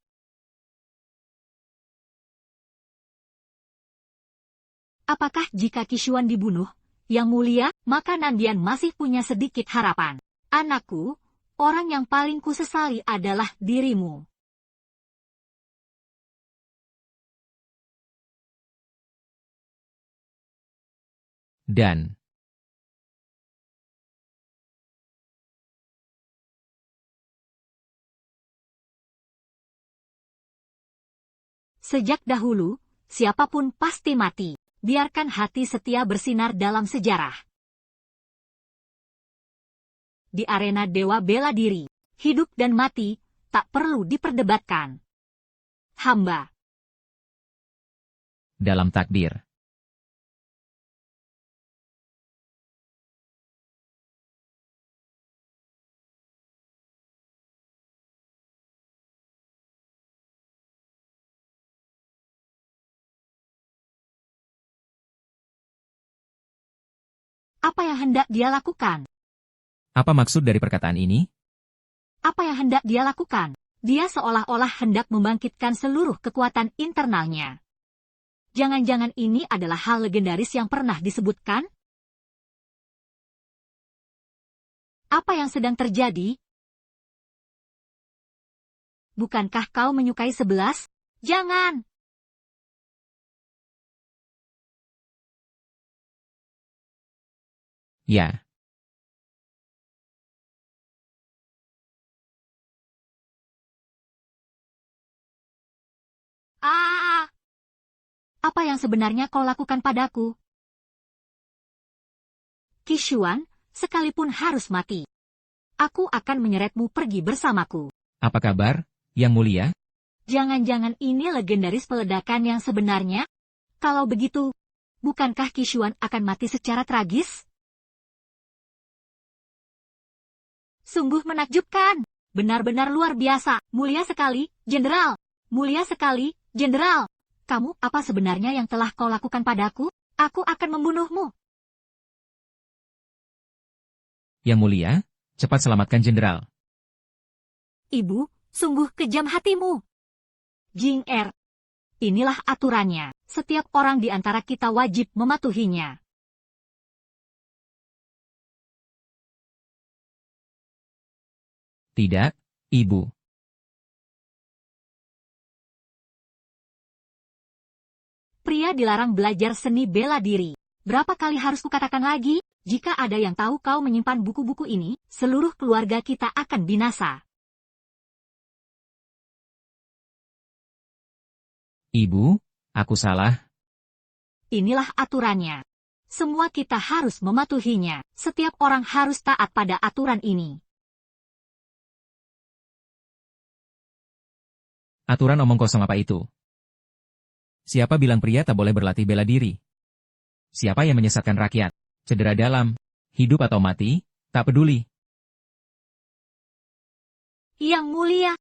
Apakah jika Qishuan dibunuh, Yang Mulia, maka Nandian masih punya sedikit harapan. Anakku, orang yang paling kusesali adalah dirimu. Dan sejak dahulu, siapapun pasti mati. Biarkan hati setia bersinar dalam sejarah. Di arena Dewa Bela Diri, hidup dan mati tak perlu diperdebatkan. Hamba. dalam takdir. Apa yang hendak dia lakukan? Apa maksud dari perkataan ini? Apa yang hendak dia lakukan? Dia seolah-olah hendak membangkitkan seluruh kekuatan internalnya. Jangan-jangan ini adalah hal legendaris yang pernah disebutkan? Apa yang sedang terjadi? Bukankah kau menyukai 11? Jangan! Ya, Ah! Apa yang sebenarnya kau lakukan padaku? Qishuan, sekalipun harus mati, aku akan menyeretmu pergi bersamaku. apa kabar, Yang Mulia? Jangan-jangan ini legendaris peledakan yang sebenarnya? Kalau begitu, bukankah Qishuan akan mati secara tragis? Sungguh menakjubkan. Benar-benar luar biasa. Mulia sekali, Jenderal. Mulia sekali, Jenderal. Kamu apa sebenarnya yang telah kau lakukan padaku? Aku akan membunuhmu. Yang Mulia, cepat selamatkan Jenderal. Ibu, sungguh kejam hatimu. Jing Er. Inilah aturannya. Setiap orang di antara kita wajib mematuhinya. Tidak, Ibu. Pria dilarang belajar seni bela diri. Berapa kali harus kukatakan lagi? Jika ada yang tahu kau menyimpan buku-buku ini, seluruh keluarga kita akan binasa. Ibu, aku salah. Inilah aturannya. Semua kita harus mematuhinya. Setiap orang harus taat pada aturan ini. Aturan omong kosong apa itu? Siapa bilang pria tak boleh berlatih bela diri? Siapa yang menyesatkan rakyat? Cedera dalam, hidup atau mati, tak peduli. Yang Mulia,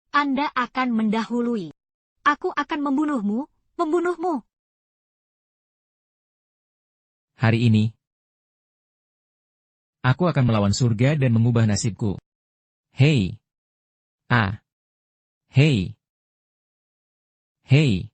Anda akan mendahului. Aku akan membunuhmu, membunuhmu. Hari ini, aku akan melawan surga dan mengubah nasibku. Hei! Ah! Hei! Hei!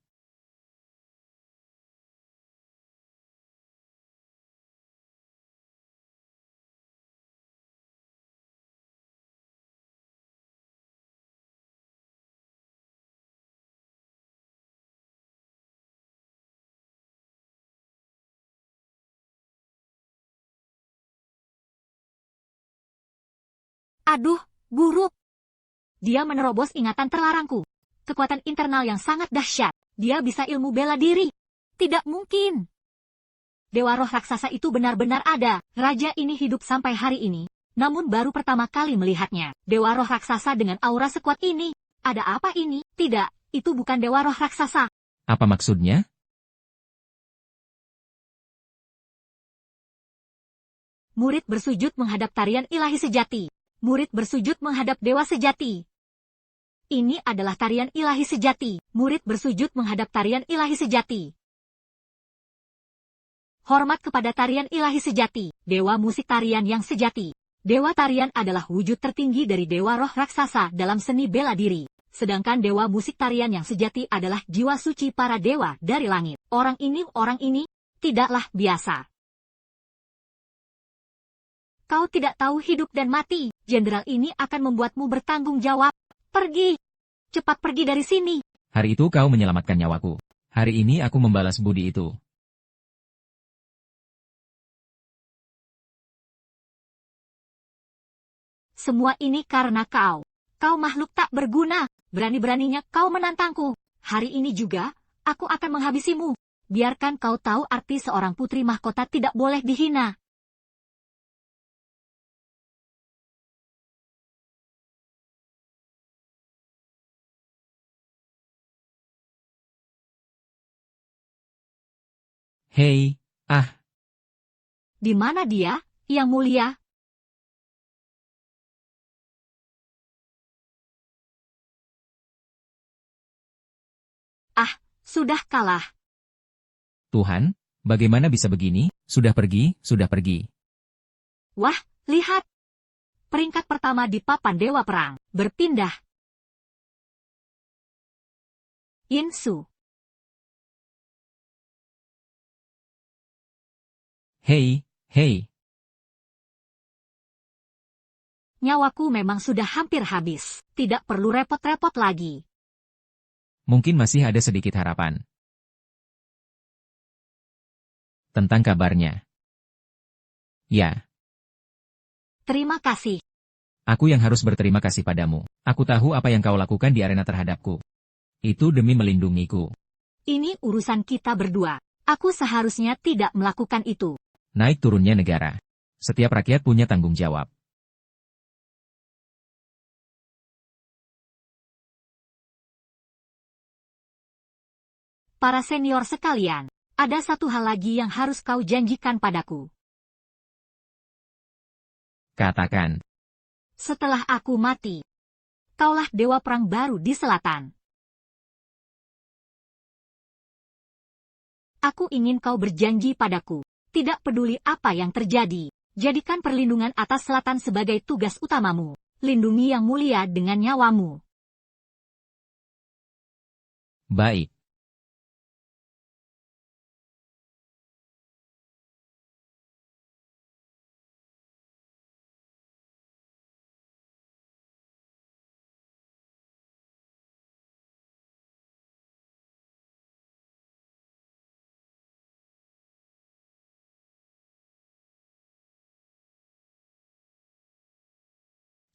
Aduh, buruk. Dia menerobos ingatan terlarangku. Kekuatan internal yang sangat dahsyat. Dia bisa ilmu bela diri. Tidak mungkin. Dewa roh raksasa itu benar-benar ada. Raja ini hidup sampai hari ini. Namun baru pertama kali melihatnya. Dewa roh raksasa dengan aura sekuat ini. Ada apa ini? Tidak, itu bukan dewa roh raksasa. Apa maksudnya? Murid bersujud menghadap tarian ilahi sejati. Murid bersujud menghadap dewa sejati. Ini adalah tarian ilahi sejati. Murid bersujud menghadap tarian ilahi sejati. Hormat kepada tarian ilahi sejati. Dewa musik tarian yang sejati. Dewa tarian adalah wujud tertinggi dari dewa roh raksasa dalam seni bela diri. Sedangkan dewa musik tarian yang sejati adalah jiwa suci para dewa dari langit. Orang ini tidaklah biasa. Kau tidak tahu hidup dan mati. Jenderal ini akan membuatmu bertanggung jawab. Pergi. Cepat pergi dari sini. Hari itu kau menyelamatkan nyawaku. Hari ini aku membalas budi itu. Semua ini karena kau. Kau makhluk tak berguna. Berani-beraninya kau menantangku. Hari ini juga, aku akan menghabisimu. Biarkan kau tahu arti seorang putri mahkota tidak boleh dihina. Hei! Ah! Di mana dia, Yang Mulia? Ah, sudah kalah. Tuhan, bagaimana bisa begini? Sudah pergi, sudah pergi. Wah, lihat. Peringkat pertama di papan Dewa Perang. Berpindah. Yinsu. Hei, hei. Nyawaku memang sudah hampir habis. Tidak perlu repot-repot lagi. Mungkin masih ada sedikit harapan. Tentang kabarnya. Ya. Terima kasih. Aku yang harus berterima kasih padamu. Aku tahu apa yang kau lakukan di arena terhadapku. Itu demi melindungiku. Ini urusan kita berdua. Aku seharusnya tidak melakukan itu. Naik turunnya negara. Setiap rakyat punya tanggung jawab. Para senior sekalian, ada satu hal lagi yang harus kau janjikan padaku. Katakan. Setelah aku mati, kaulah dewa perang baru di selatan. Aku ingin kau berjanji padaku, tidak peduli apa yang terjadi, jadikan perlindungan atas selatan sebagai tugas utamamu. Lindungi yang mulia dengan nyawamu. Baik.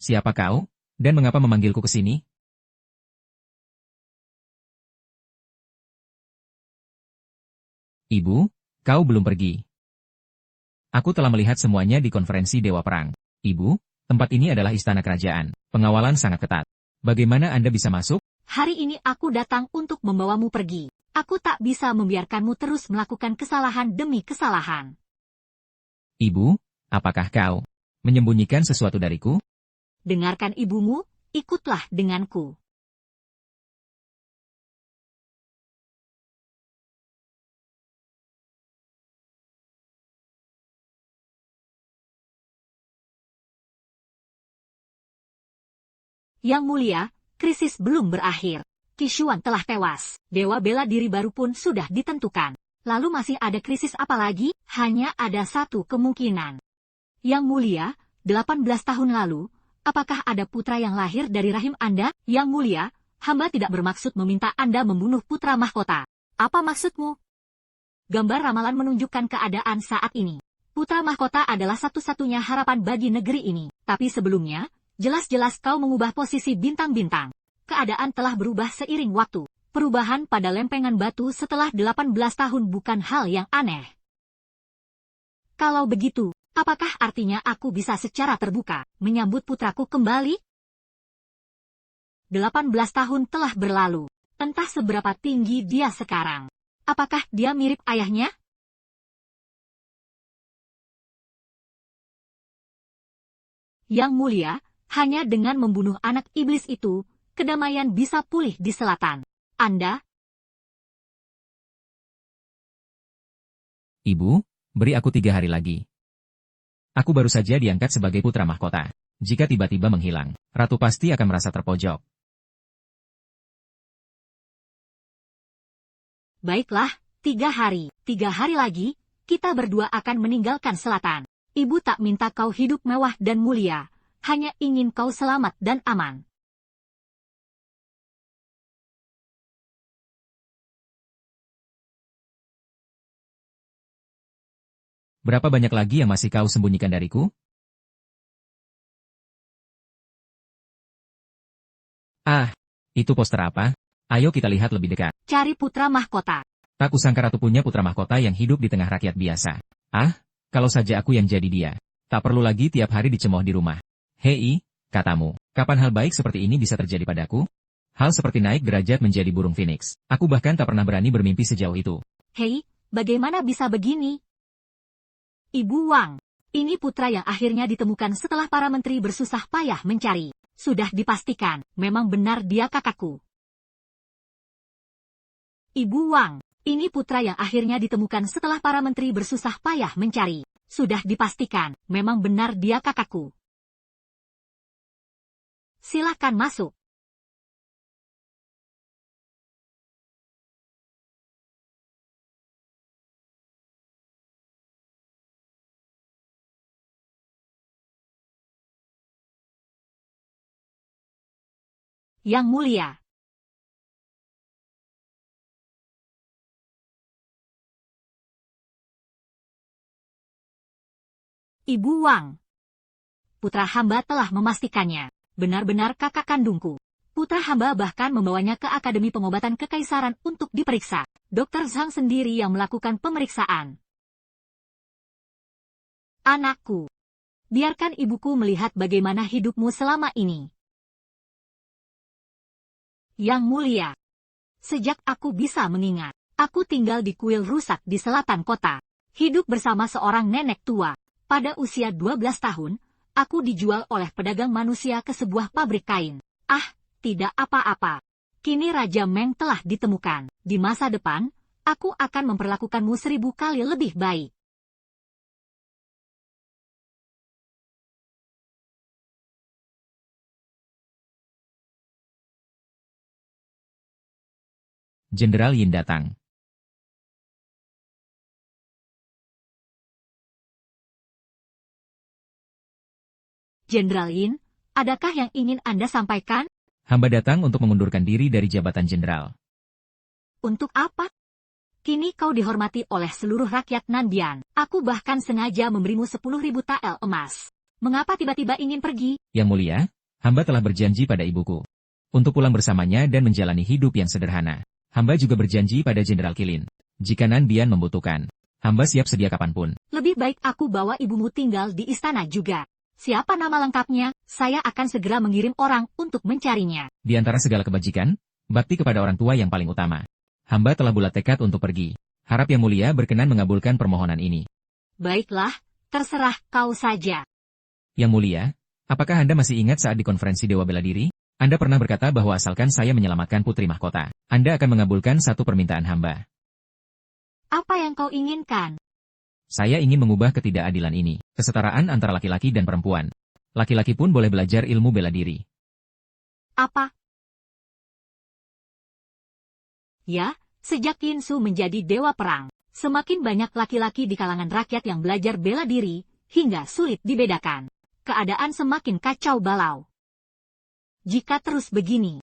Siapa kau? Dan mengapa memanggilku ke sini? Ibu, kau belum pergi. Aku telah melihat semuanya di konferensi Dewa Perang. Ibu, tempat ini adalah istana kerajaan. Pengawalan sangat ketat. Bagaimana Anda bisa masuk? Hari ini aku datang untuk membawamu pergi. Aku tak bisa membiarkanmu terus melakukan kesalahan demi kesalahan. Ibu, apakah kau menyembunyikan sesuatu dariku? Dengarkan ibumu, ikutlah denganku. Yang mulia, krisis belum berakhir. Qishuan telah tewas. Dewa bela diri baru pun sudah ditentukan. Lalu masih ada krisis apa lagi? Hanya ada satu kemungkinan. Yang mulia, 18 tahun lalu, apakah ada putra yang lahir dari rahim Anda? Yang mulia, hamba tidak bermaksud meminta Anda membunuh putra mahkota. Apa maksudmu? Gambar ramalan menunjukkan keadaan saat ini. Putra mahkota adalah satu-satunya harapan bagi negeri ini. Tapi sebelumnya, jelas-jelas kau mengubah posisi bintang-bintang. Keadaan telah berubah seiring waktu. Perubahan pada lempengan batu setelah 18 tahun bukan hal yang aneh. Kalau begitu, apakah artinya aku bisa secara terbuka menyambut putraku kembali? 18 tahun telah berlalu. Entah seberapa tinggi dia sekarang. Apakah dia mirip ayahnya? Yang mulia, hanya dengan membunuh anak iblis itu, kedamaian bisa pulih di selatan. Anda? Ibu, beri aku 3 hari lagi. Aku baru saja diangkat sebagai putra mahkota. Jika tiba-tiba menghilang, ratu pasti akan merasa terpojok. Baiklah, 3 hari. 3 hari lagi, kita berdua akan meninggalkan selatan. Ibu tak minta kau hidup mewah dan mulia, hanya ingin kau selamat dan aman. Berapa banyak lagi yang masih kau sembunyikan dariku? Ah, itu poster apa? Ayo kita lihat lebih dekat. Cari putra mahkota. Tak kusangka ratu punya putra mahkota yang hidup di tengah rakyat biasa. Ah, kalau saja aku yang jadi dia. Tak perlu lagi tiap hari dicemooh di rumah. Hei, katamu, kapan hal baik seperti ini bisa terjadi padaku? Hal seperti naik derajat menjadi burung phoenix. Aku bahkan tak pernah berani bermimpi sejauh itu. Hei, bagaimana bisa begini? Ibu Wang, ini putra yang akhirnya ditemukan setelah para menteri bersusah payah mencari. Sudah dipastikan, memang benar dia kakakku. Ibu Wang, ini putra yang akhirnya ditemukan setelah para menteri bersusah payah mencari. Sudah dipastikan, memang benar dia kakakku. Silakan masuk. Yang Mulia. Ibu Wang. Putra hamba telah memastikannya. Benar-benar kakak kandungku. Putra hamba bahkan membawanya ke Akademi Pengobatan Kekaisaran untuk diperiksa. Dokter Zhang sendiri yang melakukan pemeriksaan. Anakku. Biarkan ibuku melihat bagaimana hidupmu selama ini. Yang Mulia. Sejak aku bisa mengingat, aku tinggal di kuil rusak di selatan kota. Hidup bersama seorang nenek tua. Pada usia 12 tahun, aku dijual oleh pedagang manusia ke sebuah pabrik kain. Ah, tidak apa-apa. Kini Raja Meng telah ditemukan. Di masa depan, aku akan memperlakukanmu 1000 kali lebih baik. Jenderal Yin datang. Jenderal Yin, adakah yang ingin Anda sampaikan? Hamba datang untuk mengundurkan diri dari jabatan jenderal. Untuk apa? Kini kau dihormati oleh seluruh rakyat Nandian. Aku bahkan sengaja memberimu 10.000 tael emas. Mengapa tiba-tiba ingin pergi? Yang Mulia, hamba telah berjanji pada ibuku untuk pulang bersamanya dan menjalani hidup yang sederhana. Hamba juga berjanji pada Jenderal Qilin. Jika Nandian membutuhkan, hamba siap sedia kapanpun. Lebih baik aku bawa ibumu tinggal di istana juga. Siapa nama lengkapnya? Saya akan segera mengirim orang untuk mencarinya. Di antara segala kebajikan, bakti kepada orang tua yang paling utama. Hamba telah bulat tekad untuk pergi. Harap Yang Mulia berkenan mengabulkan permohonan ini. Baiklah, terserah kau saja. Yang Mulia, apakah Anda masih ingat saat di konferensi Dewa Bela Diri? Anda pernah berkata bahwa asalkan saya menyelamatkan putri mahkota, Anda akan mengabulkan satu permintaan hamba. Apa yang kau inginkan? Saya ingin mengubah ketidakadilan ini, kesetaraan antara laki-laki dan perempuan. Laki-laki pun boleh belajar ilmu bela diri. Apa? Ya, sejak Yin Su menjadi dewa perang, semakin banyak laki-laki di kalangan rakyat yang belajar bela diri, hingga sulit dibedakan. Keadaan semakin kacau balau. Jika terus begini,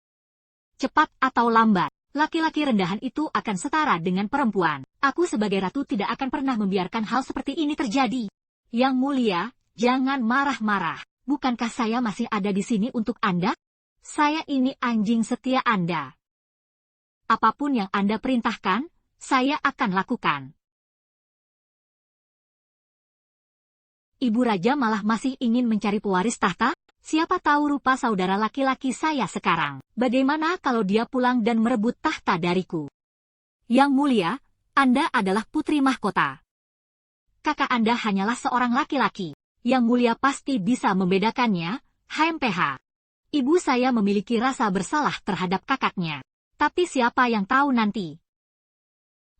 cepat atau lambat, laki-laki rendahan itu akan setara dengan perempuan. Aku sebagai ratu tidak akan pernah membiarkan hal seperti ini terjadi. Yang Mulia, jangan marah-marah. Bukankah saya masih ada di sini untuk Anda? Saya ini anjing setia Anda. Apapun yang Anda perintahkan, saya akan lakukan. Ibu Raja malah masih ingin mencari pewaris tahta? Siapa tahu rupa saudara laki-laki saya sekarang. Bagaimana kalau dia pulang dan merebut tahta dariku? Yang Mulia, Anda adalah putri mahkota. Kakak Anda hanyalah seorang laki-laki. Yang Mulia pasti bisa membedakannya, HMPH. Ibu saya memiliki rasa bersalah terhadap kakaknya. Tapi siapa yang tahu nanti?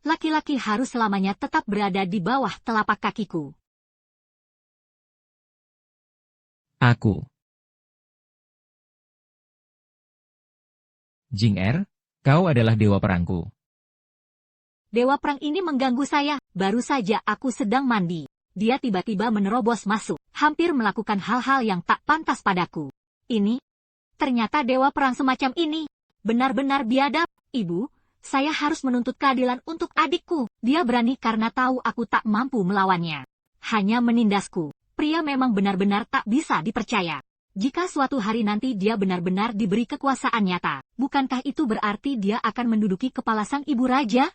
Laki-laki harus selamanya tetap berada di bawah telapak kakiku. Aku. Jing Er, kau adalah dewa perangku. Dewa perang ini mengganggu saya. Baru saja aku sedang mandi. Dia tiba-tiba menerobos masuk, hampir melakukan hal-hal yang tak pantas padaku. Ini, ternyata dewa perang semacam ini. Benar-benar biadab. Ibu, saya harus menuntut keadilan untuk adikku. Dia berani karena tahu aku tak mampu melawannya. Hanya menindasku. Pria memang benar-benar tak bisa dipercaya. Jika suatu hari nanti dia benar-benar diberi kekuasaan nyata, bukankah itu berarti dia akan menduduki kepala sang ibu raja?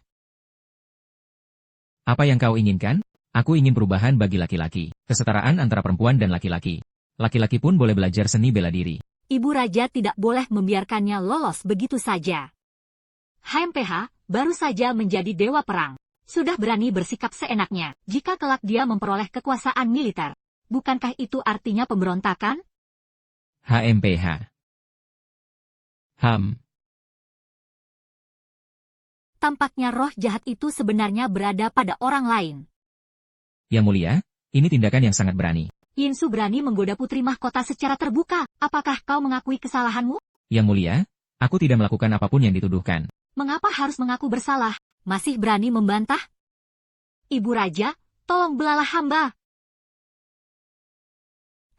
Apa yang kau inginkan? Aku ingin perubahan bagi laki-laki, kesetaraan antara perempuan dan laki-laki. Laki-laki pun boleh belajar seni bela diri. Ibu raja tidak boleh membiarkannya lolos begitu saja. HMPH baru saja menjadi dewa perang. Sudah berani bersikap seenaknya jika kelak dia memperoleh kekuasaan militer. Bukankah itu artinya pemberontakan? HMPH. Tampaknya roh jahat itu sebenarnya berada pada orang lain. Yang Mulia, ini tindakan yang sangat berani. Yin Su berani menggoda putri mahkota secara terbuka. Apakah kau mengakui kesalahanmu? Yang Mulia, aku tidak melakukan apapun yang dituduhkan. Mengapa harus mengaku bersalah? Masih berani membantah? Ibu Raja, tolong belalah hamba.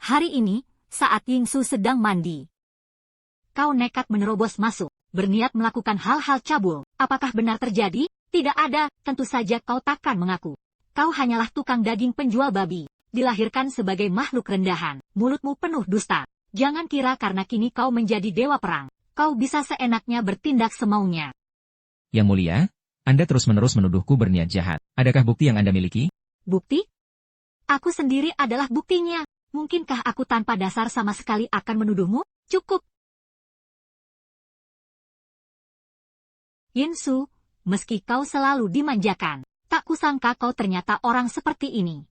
Hari ini, saat Ying Su sedang mandi, kau nekat menerobos masuk, berniat melakukan hal-hal cabul. Apakah benar terjadi? Tidak ada, tentu saja kau takkan mengaku. Kau hanyalah tukang daging penjual babi, dilahirkan sebagai makhluk rendahan, mulutmu penuh dusta. Jangan kira karena kini kau menjadi dewa perang, kau bisa seenaknya bertindak semaunya. Yang mulia, Anda terus-menerus menuduhku berniat jahat. Adakah bukti yang Anda miliki? Bukti? Aku sendiri adalah buktinya. Mungkinkah aku tanpa dasar sama sekali akan menuduhmu? Cukup. Yinsu, meski kau selalu dimanjakan, tak kusangka kau ternyata orang seperti ini.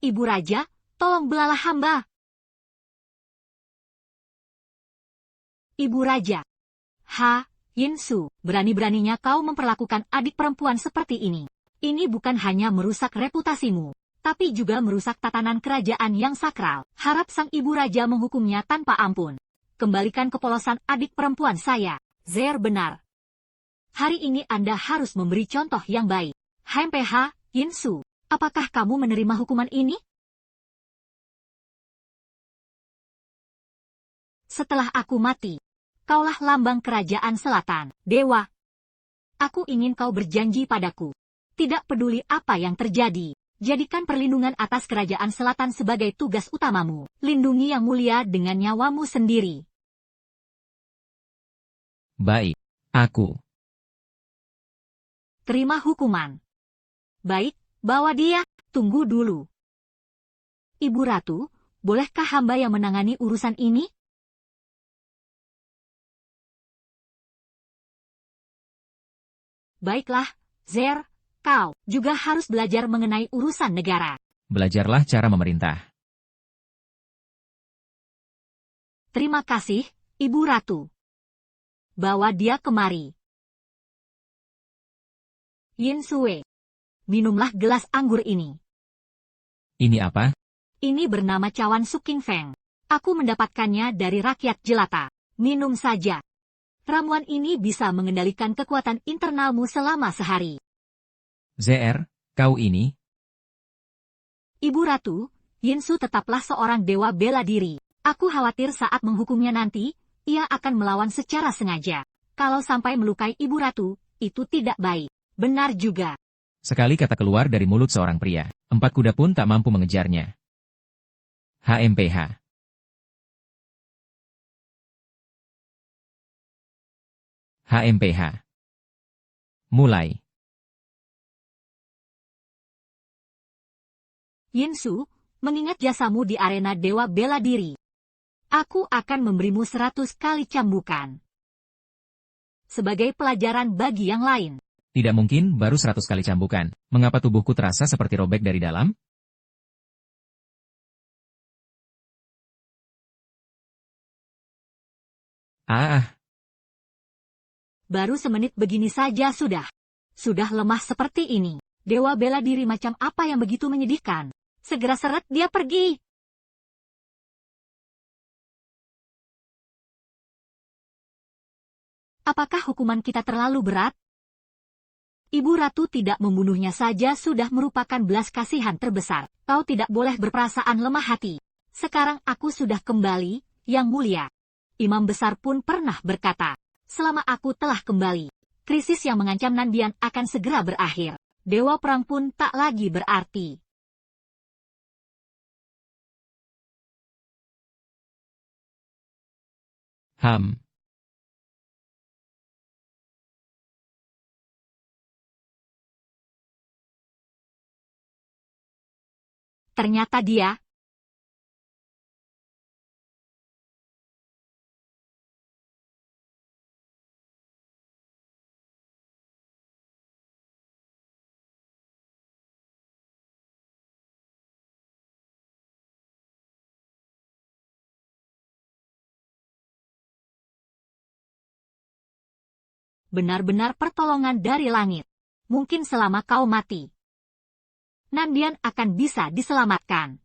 Ibu Raja, tolong belalah hamba. Ibu Raja. Yinsu, berani-beraninya kau memperlakukan adik perempuan seperti ini. Ini bukan hanya merusak reputasimu, tapi juga merusak tatanan kerajaan yang sakral. Harap sang ibu raja menghukumnya tanpa ampun. Kembalikan kepolosan adik perempuan saya. Zer benar. Hari ini Anda harus memberi contoh yang baik. HMPH, Yinsu, apakah kamu menerima hukuman ini? Setelah aku mati, kaulah lambang kerajaan selatan, dewa. Aku ingin kau berjanji padaku. Tidak peduli apa yang terjadi, jadikan perlindungan atas kerajaan selatan sebagai tugas utamamu. Lindungi yang mulia dengan nyawamu sendiri. Baik, aku. Terima hukuman. Baik, bawa dia. Tunggu dulu. Ibu Ratu, bolehkah hamba yang menangani urusan ini? Baiklah, Zer, kau juga harus belajar mengenai urusan negara. Belajarlah cara memerintah. Terima kasih, Ibu Ratu. Bawa dia kemari. Yinsue, minumlah gelas anggur ini. Ini apa? Ini bernama cawan Suking Feng. Aku mendapatkannya dari rakyat jelata. Minum saja. Ramuan ini bisa mengendalikan kekuatan internalmu selama sehari. ZR, kau ini? Ibu Ratu, Yinsu tetaplah seorang dewa bela diri. Aku khawatir saat menghukumnya nanti, ia akan melawan secara sengaja. Kalau sampai melukai Ibu Ratu, itu tidak baik. Benar juga. Sekali kata keluar dari mulut seorang pria, 4 kuda pun tak mampu mengejarnya. HMPH. HMPH. Mulai. Yinsu, mengingat jasamu di arena dewa bela diri, aku akan memberimu 100 kali cambukan. Sebagai pelajaran bagi yang lain. Tidak mungkin baru 100 kali cambukan. Mengapa tubuhku terasa seperti robek dari dalam? Ah, Baru semenit begini saja sudah. Sudah lemah seperti ini. Dewa bela diri macam apa yang begitu menyedihkan? Segera seret dia pergi. Apakah hukuman kita terlalu berat? Ibu Ratu tidak membunuhnya saja sudah merupakan belas kasihan terbesar. Kau tidak boleh berperasaan lemah hati. Sekarang aku sudah kembali, Yang Mulia. Imam Besar pun pernah berkata, selama aku telah kembali, krisis yang mengancam Nandian akan segera berakhir. Dewa perang pun tak lagi berarti. Ham. Ternyata dia. Benar-benar pertolongan dari langit. Mungkin selama kau mati, Nandian akan bisa diselamatkan.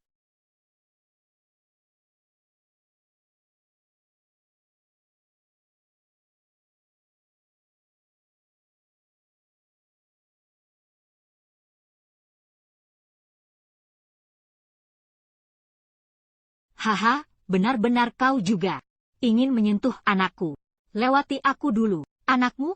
Haha, Benar-benar kau juga ingin menyentuh anakku. Lewati aku dulu, anakmu?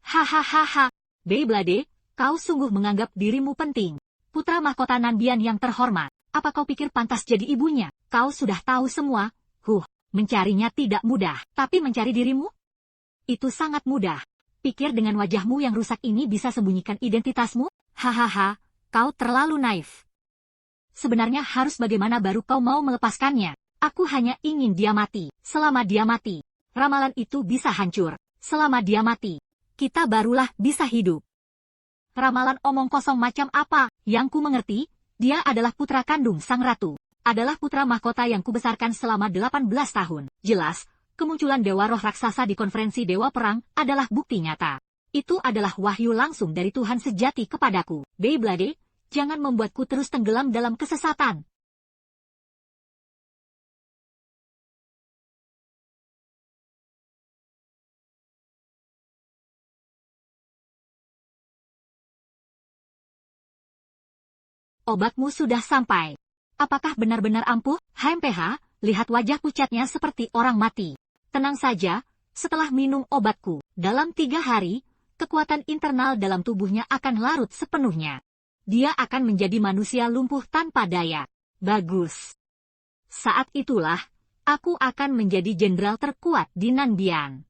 Hahaha, Beyblade, kau sungguh menganggap dirimu penting. Putra mahkota Nanbian yang terhormat, apa kau pikir pantas jadi ibunya? Kau sudah tahu semua. Mencarinya tidak mudah, tapi mencari dirimu? Itu sangat mudah. Pikir dengan wajahmu yang rusak ini bisa sembunyikan identitasmu? Hahaha, kau terlalu naif. Sebenarnya harus bagaimana baru kau mau melepaskannya? Aku hanya ingin dia mati. Selama dia mati, ramalan itu bisa hancur. Selama dia mati, kita barulah bisa hidup. Ramalan omong kosong macam apa? Yang ku mengerti, dia adalah putra kandung sang ratu. Adalah putra mahkota yang kubesarkan selama 18 tahun. Jelas, kemunculan Dewa Roh Raksasa di konferensi Dewa Perang adalah bukti nyata. Itu adalah wahyu langsung dari Tuhan sejati kepadaku. Beyblade, jangan membuatku terus tenggelam dalam kesesatan. Obatmu sudah sampai. Apakah benar-benar ampuh? HMPH, lihat wajah pucatnya seperti orang mati. Tenang saja, setelah minum obatku, dalam 3 hari, kekuatan internal dalam tubuhnya akan larut sepenuhnya. Dia akan menjadi manusia lumpuh tanpa daya. Bagus. Saat itulah, aku akan menjadi jenderal terkuat di Nanbian.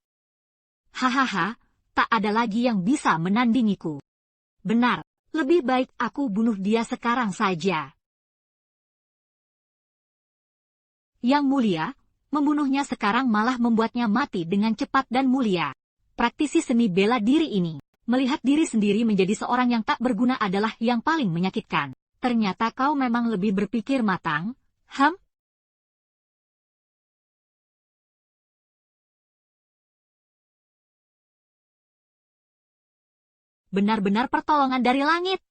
Hahaha, tak ada lagi yang bisa menandingiku. Benar. Lebih baik aku bunuh dia sekarang saja. Yang mulia, membunuhnya sekarang malah membuatnya mati dengan cepat dan mulia. Praktisi seni bela diri ini, melihat diri sendiri menjadi seorang yang tak berguna adalah yang paling menyakitkan. Ternyata kau memang lebih berpikir matang, Benar-benar pertolongan dari langit.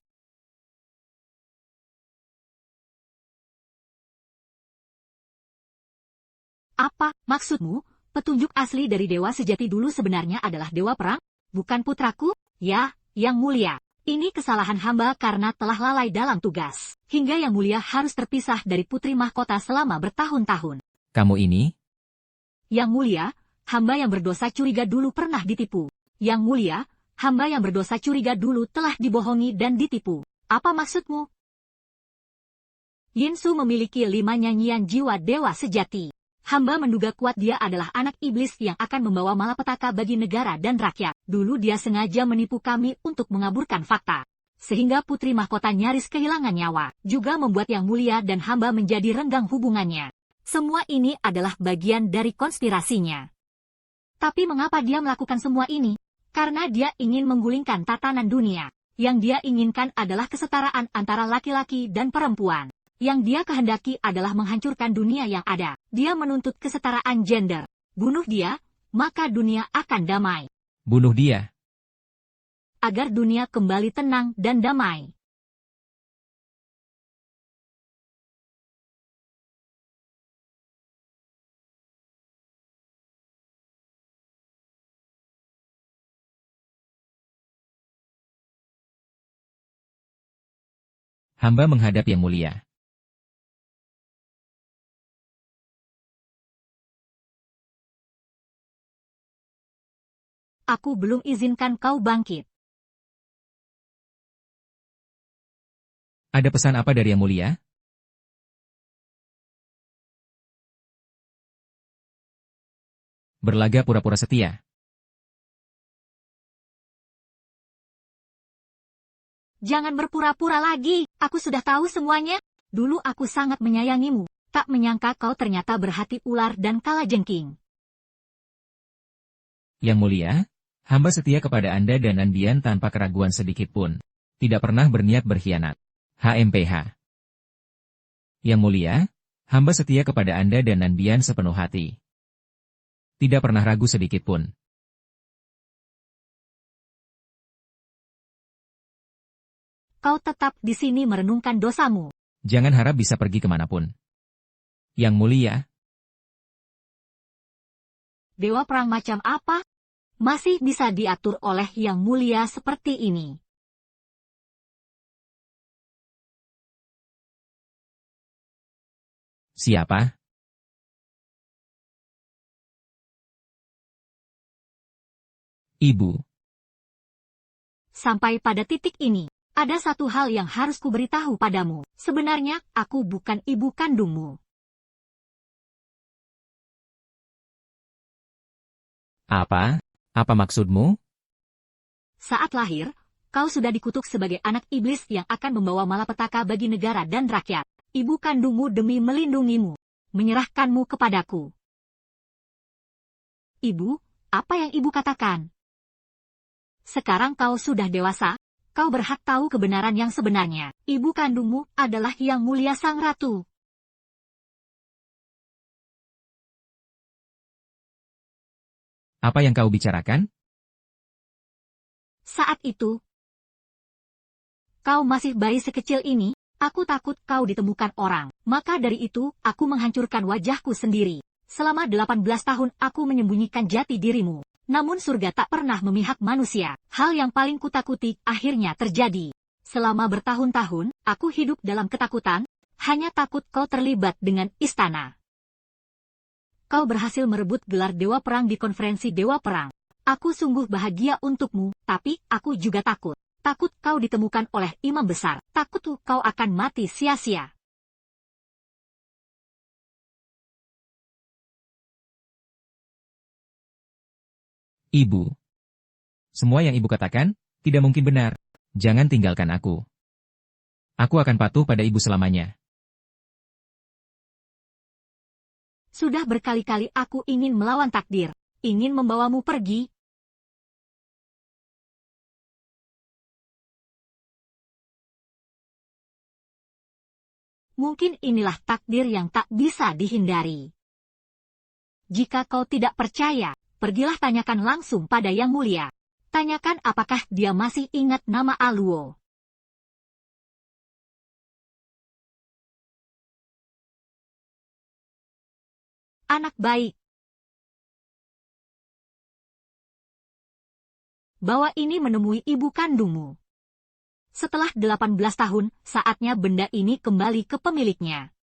Apa maksudmu? Petunjuk asli dari dewa sejati dulu sebenarnya adalah dewa perang, bukan putraku? Ya, yang mulia. Ini kesalahan hamba karena telah lalai dalam tugas. Hingga yang mulia harus terpisah dari putri mahkota selama bertahun-tahun. Kamu ini? Yang mulia, hamba yang berdosa curiga dulu pernah ditipu. Yang mulia, hamba yang berdosa curiga dulu telah dibohongi dan ditipu. Apa maksudmu? Yinsu memiliki 5 nyanyian jiwa dewa sejati. Hamba menduga kuat dia adalah anak iblis yang akan membawa malapetaka bagi negara dan rakyat. Dulu dia sengaja menipu kami untuk mengaburkan fakta. Sehingga putri mahkota nyaris kehilangan nyawa. Juga membuat yang mulia dan hamba menjadi renggang hubungannya. Semua ini adalah bagian dari konspirasinya. Tapi mengapa dia melakukan semua ini? Karena dia ingin menggulingkan tatanan dunia. Yang dia inginkan adalah kesetaraan antara laki-laki dan perempuan. Yang dia kehendaki adalah menghancurkan dunia yang ada. Dia menuntut kesetaraan gender. Bunuh dia, maka dunia akan damai. Bunuh dia. Agar dunia kembali tenang dan damai. Hamba menghadap yang mulia. Aku belum izinkan kau bangkit. Ada pesan apa dari yang mulia? Berlaga pura-pura setia. Jangan berpura-pura lagi, aku sudah tahu semuanya. Dulu aku sangat menyayangimu, tak menyangka kau ternyata berhati ular dan kalajengking. Yang mulia, hamba setia kepada Anda dan Nanbian tanpa keraguan sedikit pun. Tidak pernah berniat berkhianat. HMPH. Yang mulia, hamba setia kepada Anda dan Nanbian sepenuh hati. Tidak pernah ragu sedikit pun. Kau tetap di sini merenungkan dosamu. Jangan harap bisa pergi kemanapun. Yang mulia. Dewa perang macam apa? Masih bisa diatur oleh yang mulia seperti ini. Siapa? Ibu. Sampai pada titik ini, ada satu hal yang harus kuberitahu padamu. Sebenarnya, aku bukan ibu kandungmu. Apa? Apa maksudmu? Saat lahir, kau sudah dikutuk sebagai anak iblis yang akan membawa malapetaka bagi negara dan rakyat. Ibu kandungmu demi melindungimu, menyerahkanmu kepadaku. Ibu, apa yang ibu katakan? Sekarang kau sudah dewasa, kau berhak tahu kebenaran yang sebenarnya. Ibu kandungmu adalah Yang Mulia Sang Ratu. Apa yang kau bicarakan? Saat itu, kau masih bayi sekecil ini, aku takut kau ditemukan orang. Maka dari itu, aku menghancurkan wajahku sendiri. Selama 18 tahun aku menyembunyikan jati dirimu. Namun surga tak pernah memihak manusia. Hal yang paling kutakuti akhirnya terjadi. Selama bertahun-tahun, aku hidup dalam ketakutan, hanya takut kau terlibat dengan istana. Kau berhasil merebut gelar Dewa Perang di konferensi Dewa Perang. Aku sungguh bahagia untukmu, tapi aku juga takut. Takut kau ditemukan oleh imam besar. Takut kau akan mati sia-sia. Ibu. Semua yang ibu katakan, tidak mungkin benar. Jangan tinggalkan aku. Aku akan patuh pada ibu selamanya. Sudah berkali-kali aku ingin melawan takdir. Ingin membawamu pergi. Mungkin inilah takdir yang tak bisa dihindari. Jika kau tidak percaya, pergilah tanyakan langsung pada Yang Mulia. Tanyakan apakah dia masih ingat nama Aluo. Anak baik. Bawa ini menemui ibu kandungmu. Setelah 18 tahun, saatnya benda ini kembali ke pemiliknya.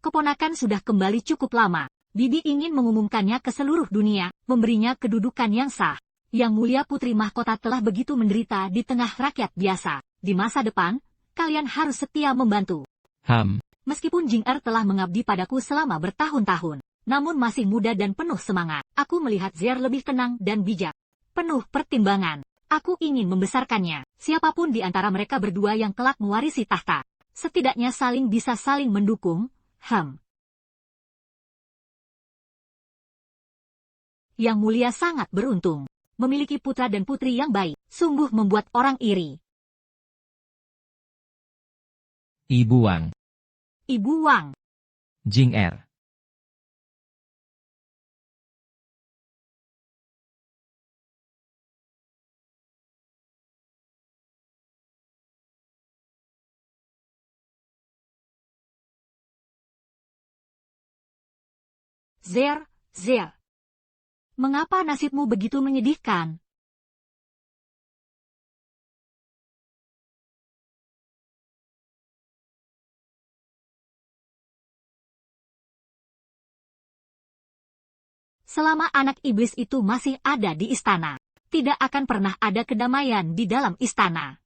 Keponakan sudah kembali cukup lama. Bibi ingin mengumumkannya ke seluruh dunia, memberinya kedudukan yang sah. Yang Mulia Putri Mahkota telah begitu menderita di tengah rakyat biasa. Di masa depan, kalian harus setia membantu. Meskipun Jing Er telah mengabdi padaku selama bertahun-tahun, namun masih muda dan penuh semangat. Aku melihat Zier lebih tenang dan bijak. Penuh pertimbangan. Aku ingin membesarkannya. Siapapun di antara mereka berdua yang kelak mewarisi tahta. Setidaknya bisa saling mendukung. Yang Mulia sangat beruntung. Memiliki putra dan putri yang baik. Sungguh membuat orang iri. Ibu Wang. Ibu Wang. Jing Er. Zier. Mengapa nasibmu begitu menyedihkan? Selama anak iblis itu masih ada di istana, tidak akan pernah ada kedamaian di dalam istana.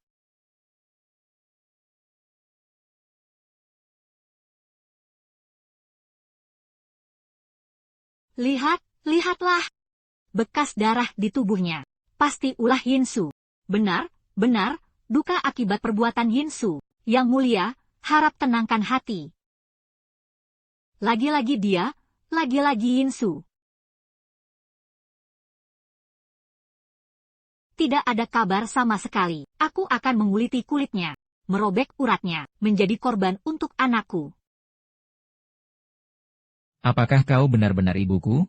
Lihatlah. Bekas darah di tubuhnya. Pasti ulah Yinsu. Benar, duka akibat perbuatan Yinsu. Yang Mulia, harap tenangkan hati. Lagi-lagi dia, lagi-lagi Yinsu. Tidak ada kabar sama sekali. Aku akan menguliti kulitnya, merobek uratnya, menjadi korban untuk anakku. Apakah kau benar-benar ibuku?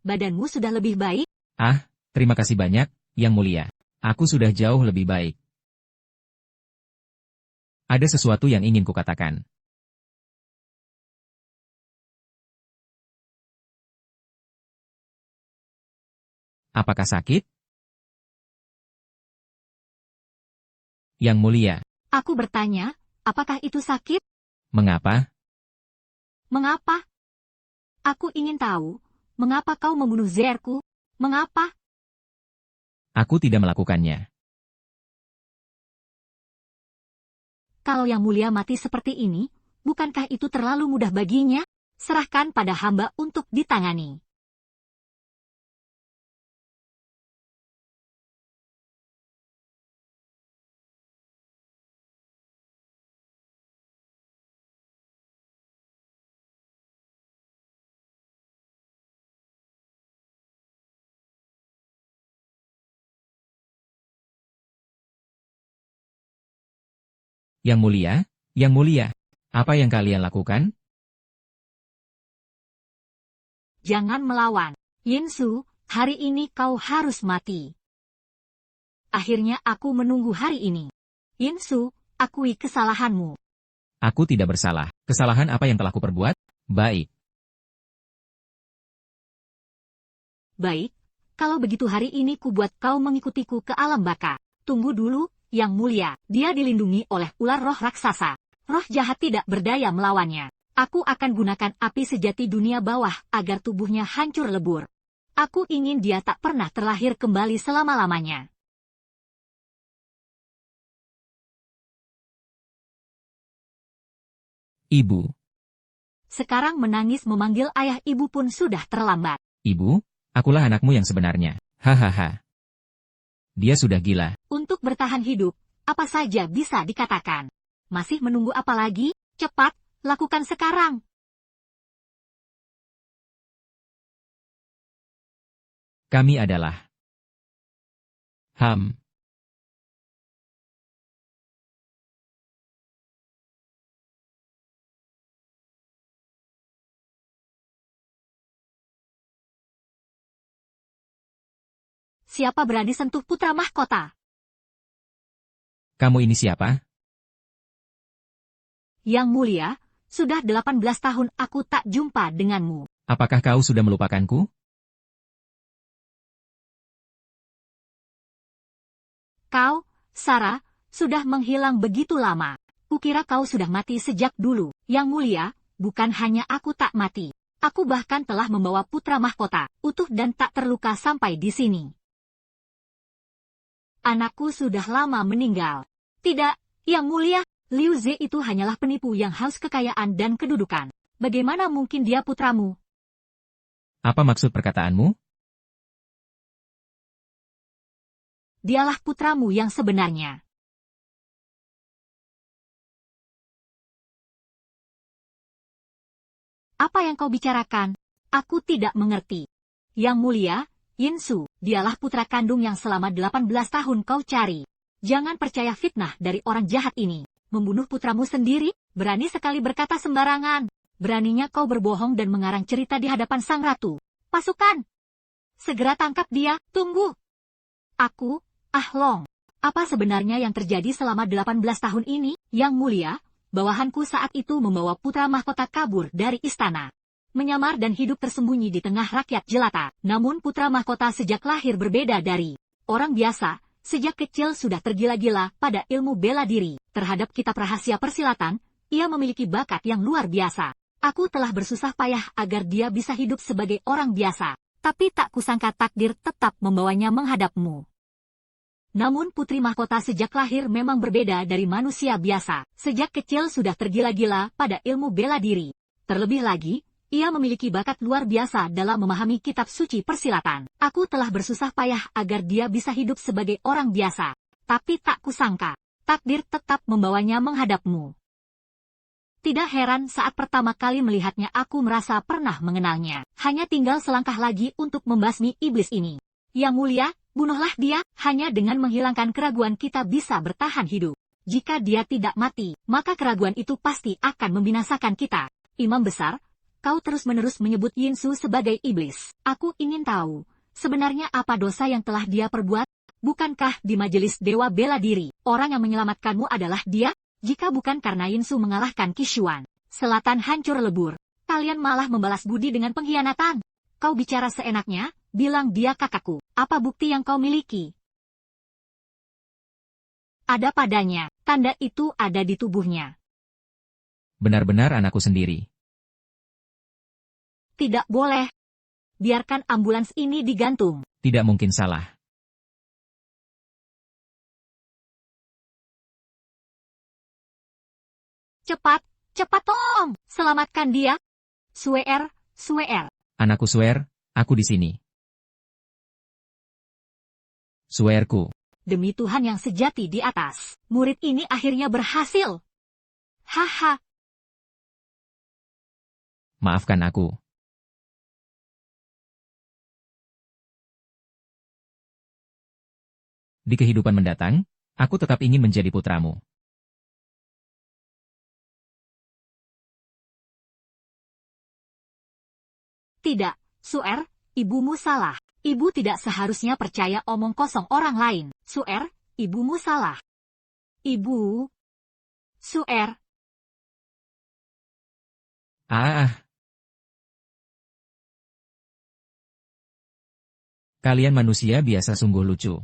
badanmu sudah lebih baik? Ah, terima kasih banyak, Yang Mulia. Aku sudah jauh lebih baik. Ada sesuatu yang ingin kukatakan. Apakah sakit? Yang Mulia. Aku bertanya, apakah itu sakit? Mengapa? Mengapa? Aku ingin tahu, mengapa kau membunuh Zerku? Mengapa? Aku tidak melakukannya. Kalau Yang Mulia mati seperti ini, bukankah itu terlalu mudah baginya? Serahkan pada hamba untuk ditangani. Yang Mulia, Yang Mulia, apa yang kalian lakukan? Jangan melawan. Yinsu, hari ini kau harus mati. Akhirnya aku menunggu hari ini. Yinsu, akui kesalahanmu. Aku tidak bersalah. Kesalahan apa yang telah kuperbuat? Baik. Baik, kalau begitu hari ini kubuat kau mengikutiku ke alam baka. Tunggu dulu, Yang Mulia. Dia dilindungi oleh ular roh raksasa. Roh jahat tidak berdaya melawannya. Aku akan gunakan api sejati dunia bawah agar tubuhnya hancur lebur. Aku ingin dia tak pernah terlahir kembali selama-lamanya. Ibu. Sekarang menangis memanggil ayah ibu pun sudah terlambat. Ibu, akulah anakmu yang sebenarnya. Hahaha. Dia sudah gila. Untuk bertahan hidup, apa saja bisa dikatakan. Masih menunggu apa lagi? Cepat, lakukan sekarang. Kami adalah Ham. Siapa berani sentuh putra mahkota? Kamu ini siapa? Yang Mulia, sudah 18 tahun aku tak jumpa denganmu. Apakah kau sudah melupakanku? Kau, Sarah, sudah menghilang begitu lama. Kukira kau sudah mati sejak dulu. Yang Mulia, bukan hanya aku tak mati. Aku bahkan telah membawa putra mahkota, utuh dan tak terluka sampai di sini. Anakku sudah lama meninggal. Tidak, Yang Mulia, Liu Ze itu hanyalah penipu yang haus kekayaan dan kedudukan. Bagaimana mungkin dia putramu? Apa maksud perkataanmu? Dialah putramu yang sebenarnya. Apa yang kau bicarakan? Aku tidak mengerti. Yang Mulia, Yinsu, dialah putra kandung yang selama 18 tahun kau cari. Jangan percaya fitnah dari orang jahat ini. Membunuh putramu sendiri, berani sekali berkata sembarangan. Beraninya kau berbohong dan mengarang cerita di hadapan sang ratu. Pasukan! Segera tangkap dia, tunggu! Aku, Long. Apa sebenarnya yang terjadi selama 18 tahun ini? Yang Mulia, bawahanku saat itu membawa putra mahkota kabur dari istana. Menyamar dan hidup tersembunyi di tengah rakyat jelata. Namun putra mahkota sejak lahir berbeda dari orang biasa. Sejak kecil sudah tergila-gila pada ilmu bela diri. Terhadap kitab rahasia persilatan, ia memiliki bakat yang luar biasa. Aku telah bersusah payah agar dia bisa hidup sebagai orang biasa. Tapi tak kusangka takdir tetap membawanya menghadapmu. Namun putri mahkota sejak lahir memang berbeda dari manusia biasa. Sejak kecil sudah tergila-gila pada ilmu bela diri. Terlebih lagi, ia memiliki bakat luar biasa dalam memahami kitab suci persilatan. Aku telah bersusah payah agar dia bisa hidup sebagai orang biasa. Tapi tak kusangka, takdir tetap membawanya menghadapmu. Tidak heran saat pertama kali melihatnya aku merasa pernah mengenalnya. Hanya tinggal selangkah lagi untuk membasmi iblis ini. Yang Mulia, bunuhlah dia, hanya dengan menghilangkan keraguan kita bisa bertahan hidup. Jika dia tidak mati, maka keraguan itu pasti akan membinasakan kita. Imam besar, Kau terus-menerus menyebut Yinsu sebagai iblis. Aku ingin tahu, sebenarnya apa dosa yang telah dia perbuat? Bukankah di majelis Dewa Bela Diri, orang yang menyelamatkanmu adalah dia? Jika bukan karena Yinsu mengalahkan Qishuan, selatan hancur lebur. Kalian malah membalas budi dengan pengkhianatan. Kau bicara seenaknya, bilang dia kakakku. Apa bukti yang kau miliki? Ada padanya, tanda itu ada di tubuhnya. Benar-benar anakku sendiri. Tidak boleh. Biarkan ambulans ini digantung. Tidak mungkin salah. Cepat, cepat Tom! Selamatkan dia. Suer. Anakku Suer, aku di sini. Suerku. Demi Tuhan yang sejati di atas, murid ini akhirnya berhasil. Haha. Maafkan aku. Di kehidupan mendatang, aku tetap ingin menjadi putramu. Tidak, Suer, ibumu salah. Ibu tidak seharusnya percaya omong kosong orang lain. Suer, ibumu salah. Ibu. Suer. Kalian manusia biasa sungguh lucu.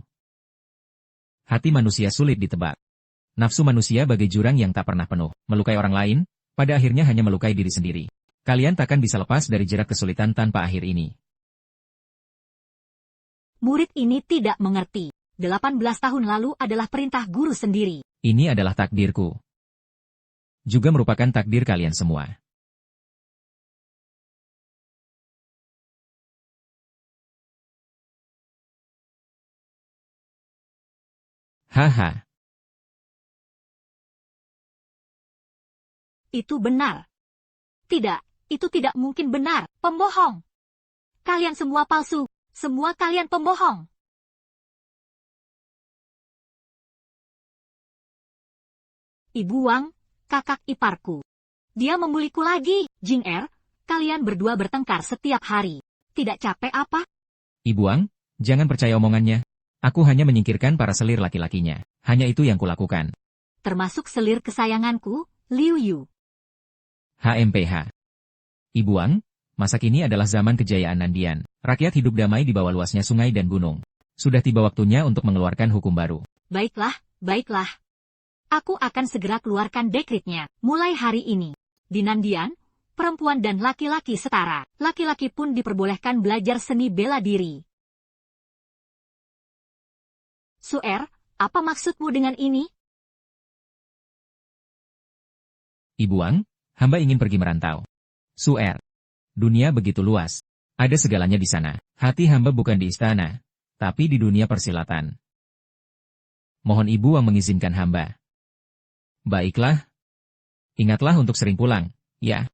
Hati manusia sulit ditebak. Nafsu manusia bagai jurang yang tak pernah penuh. Melukai orang lain, pada akhirnya hanya melukai diri sendiri. Kalian takkan bisa lepas dari jerat kesulitan tanpa akhir ini. Murid ini tidak mengerti. 18 tahun lalu adalah perintah guru sendiri. Ini adalah takdirku. Juga merupakan takdir kalian semua. Haha. Itu benar. Tidak, itu tidak mungkin benar. Pembohong. Kalian semua palsu. Semua kalian pembohong. Ibu Wang, kakak iparku. Dia membuliku lagi. Jing Er, kalian berdua bertengkar setiap hari. Tidak capek apa? Ibu Wang, jangan percaya omongannya. Aku hanya menyingkirkan para selir laki-lakinya. Hanya itu yang kulakukan. Termasuk selir kesayanganku, Liu Yu. HMPH. Ibu Wang, masa kini adalah zaman kejayaan Nandian. Rakyat hidup damai di bawah luasnya sungai dan gunung. Sudah tiba waktunya untuk mengeluarkan hukum baru. Baiklah, baiklah. Aku akan segera keluarkan dekretnya, mulai hari ini. Di Nandian, perempuan dan laki-laki setara. Laki-laki pun diperbolehkan belajar seni bela diri. Suer, apa maksudmu dengan ini? Ibu Wang, hamba ingin pergi merantau. Suer, dunia begitu luas. Ada segalanya di sana. Hati hamba bukan di istana, tapi di dunia persilatan. Mohon Ibu Wang mengizinkan hamba. Baiklah. Ingatlah untuk sering pulang, ya.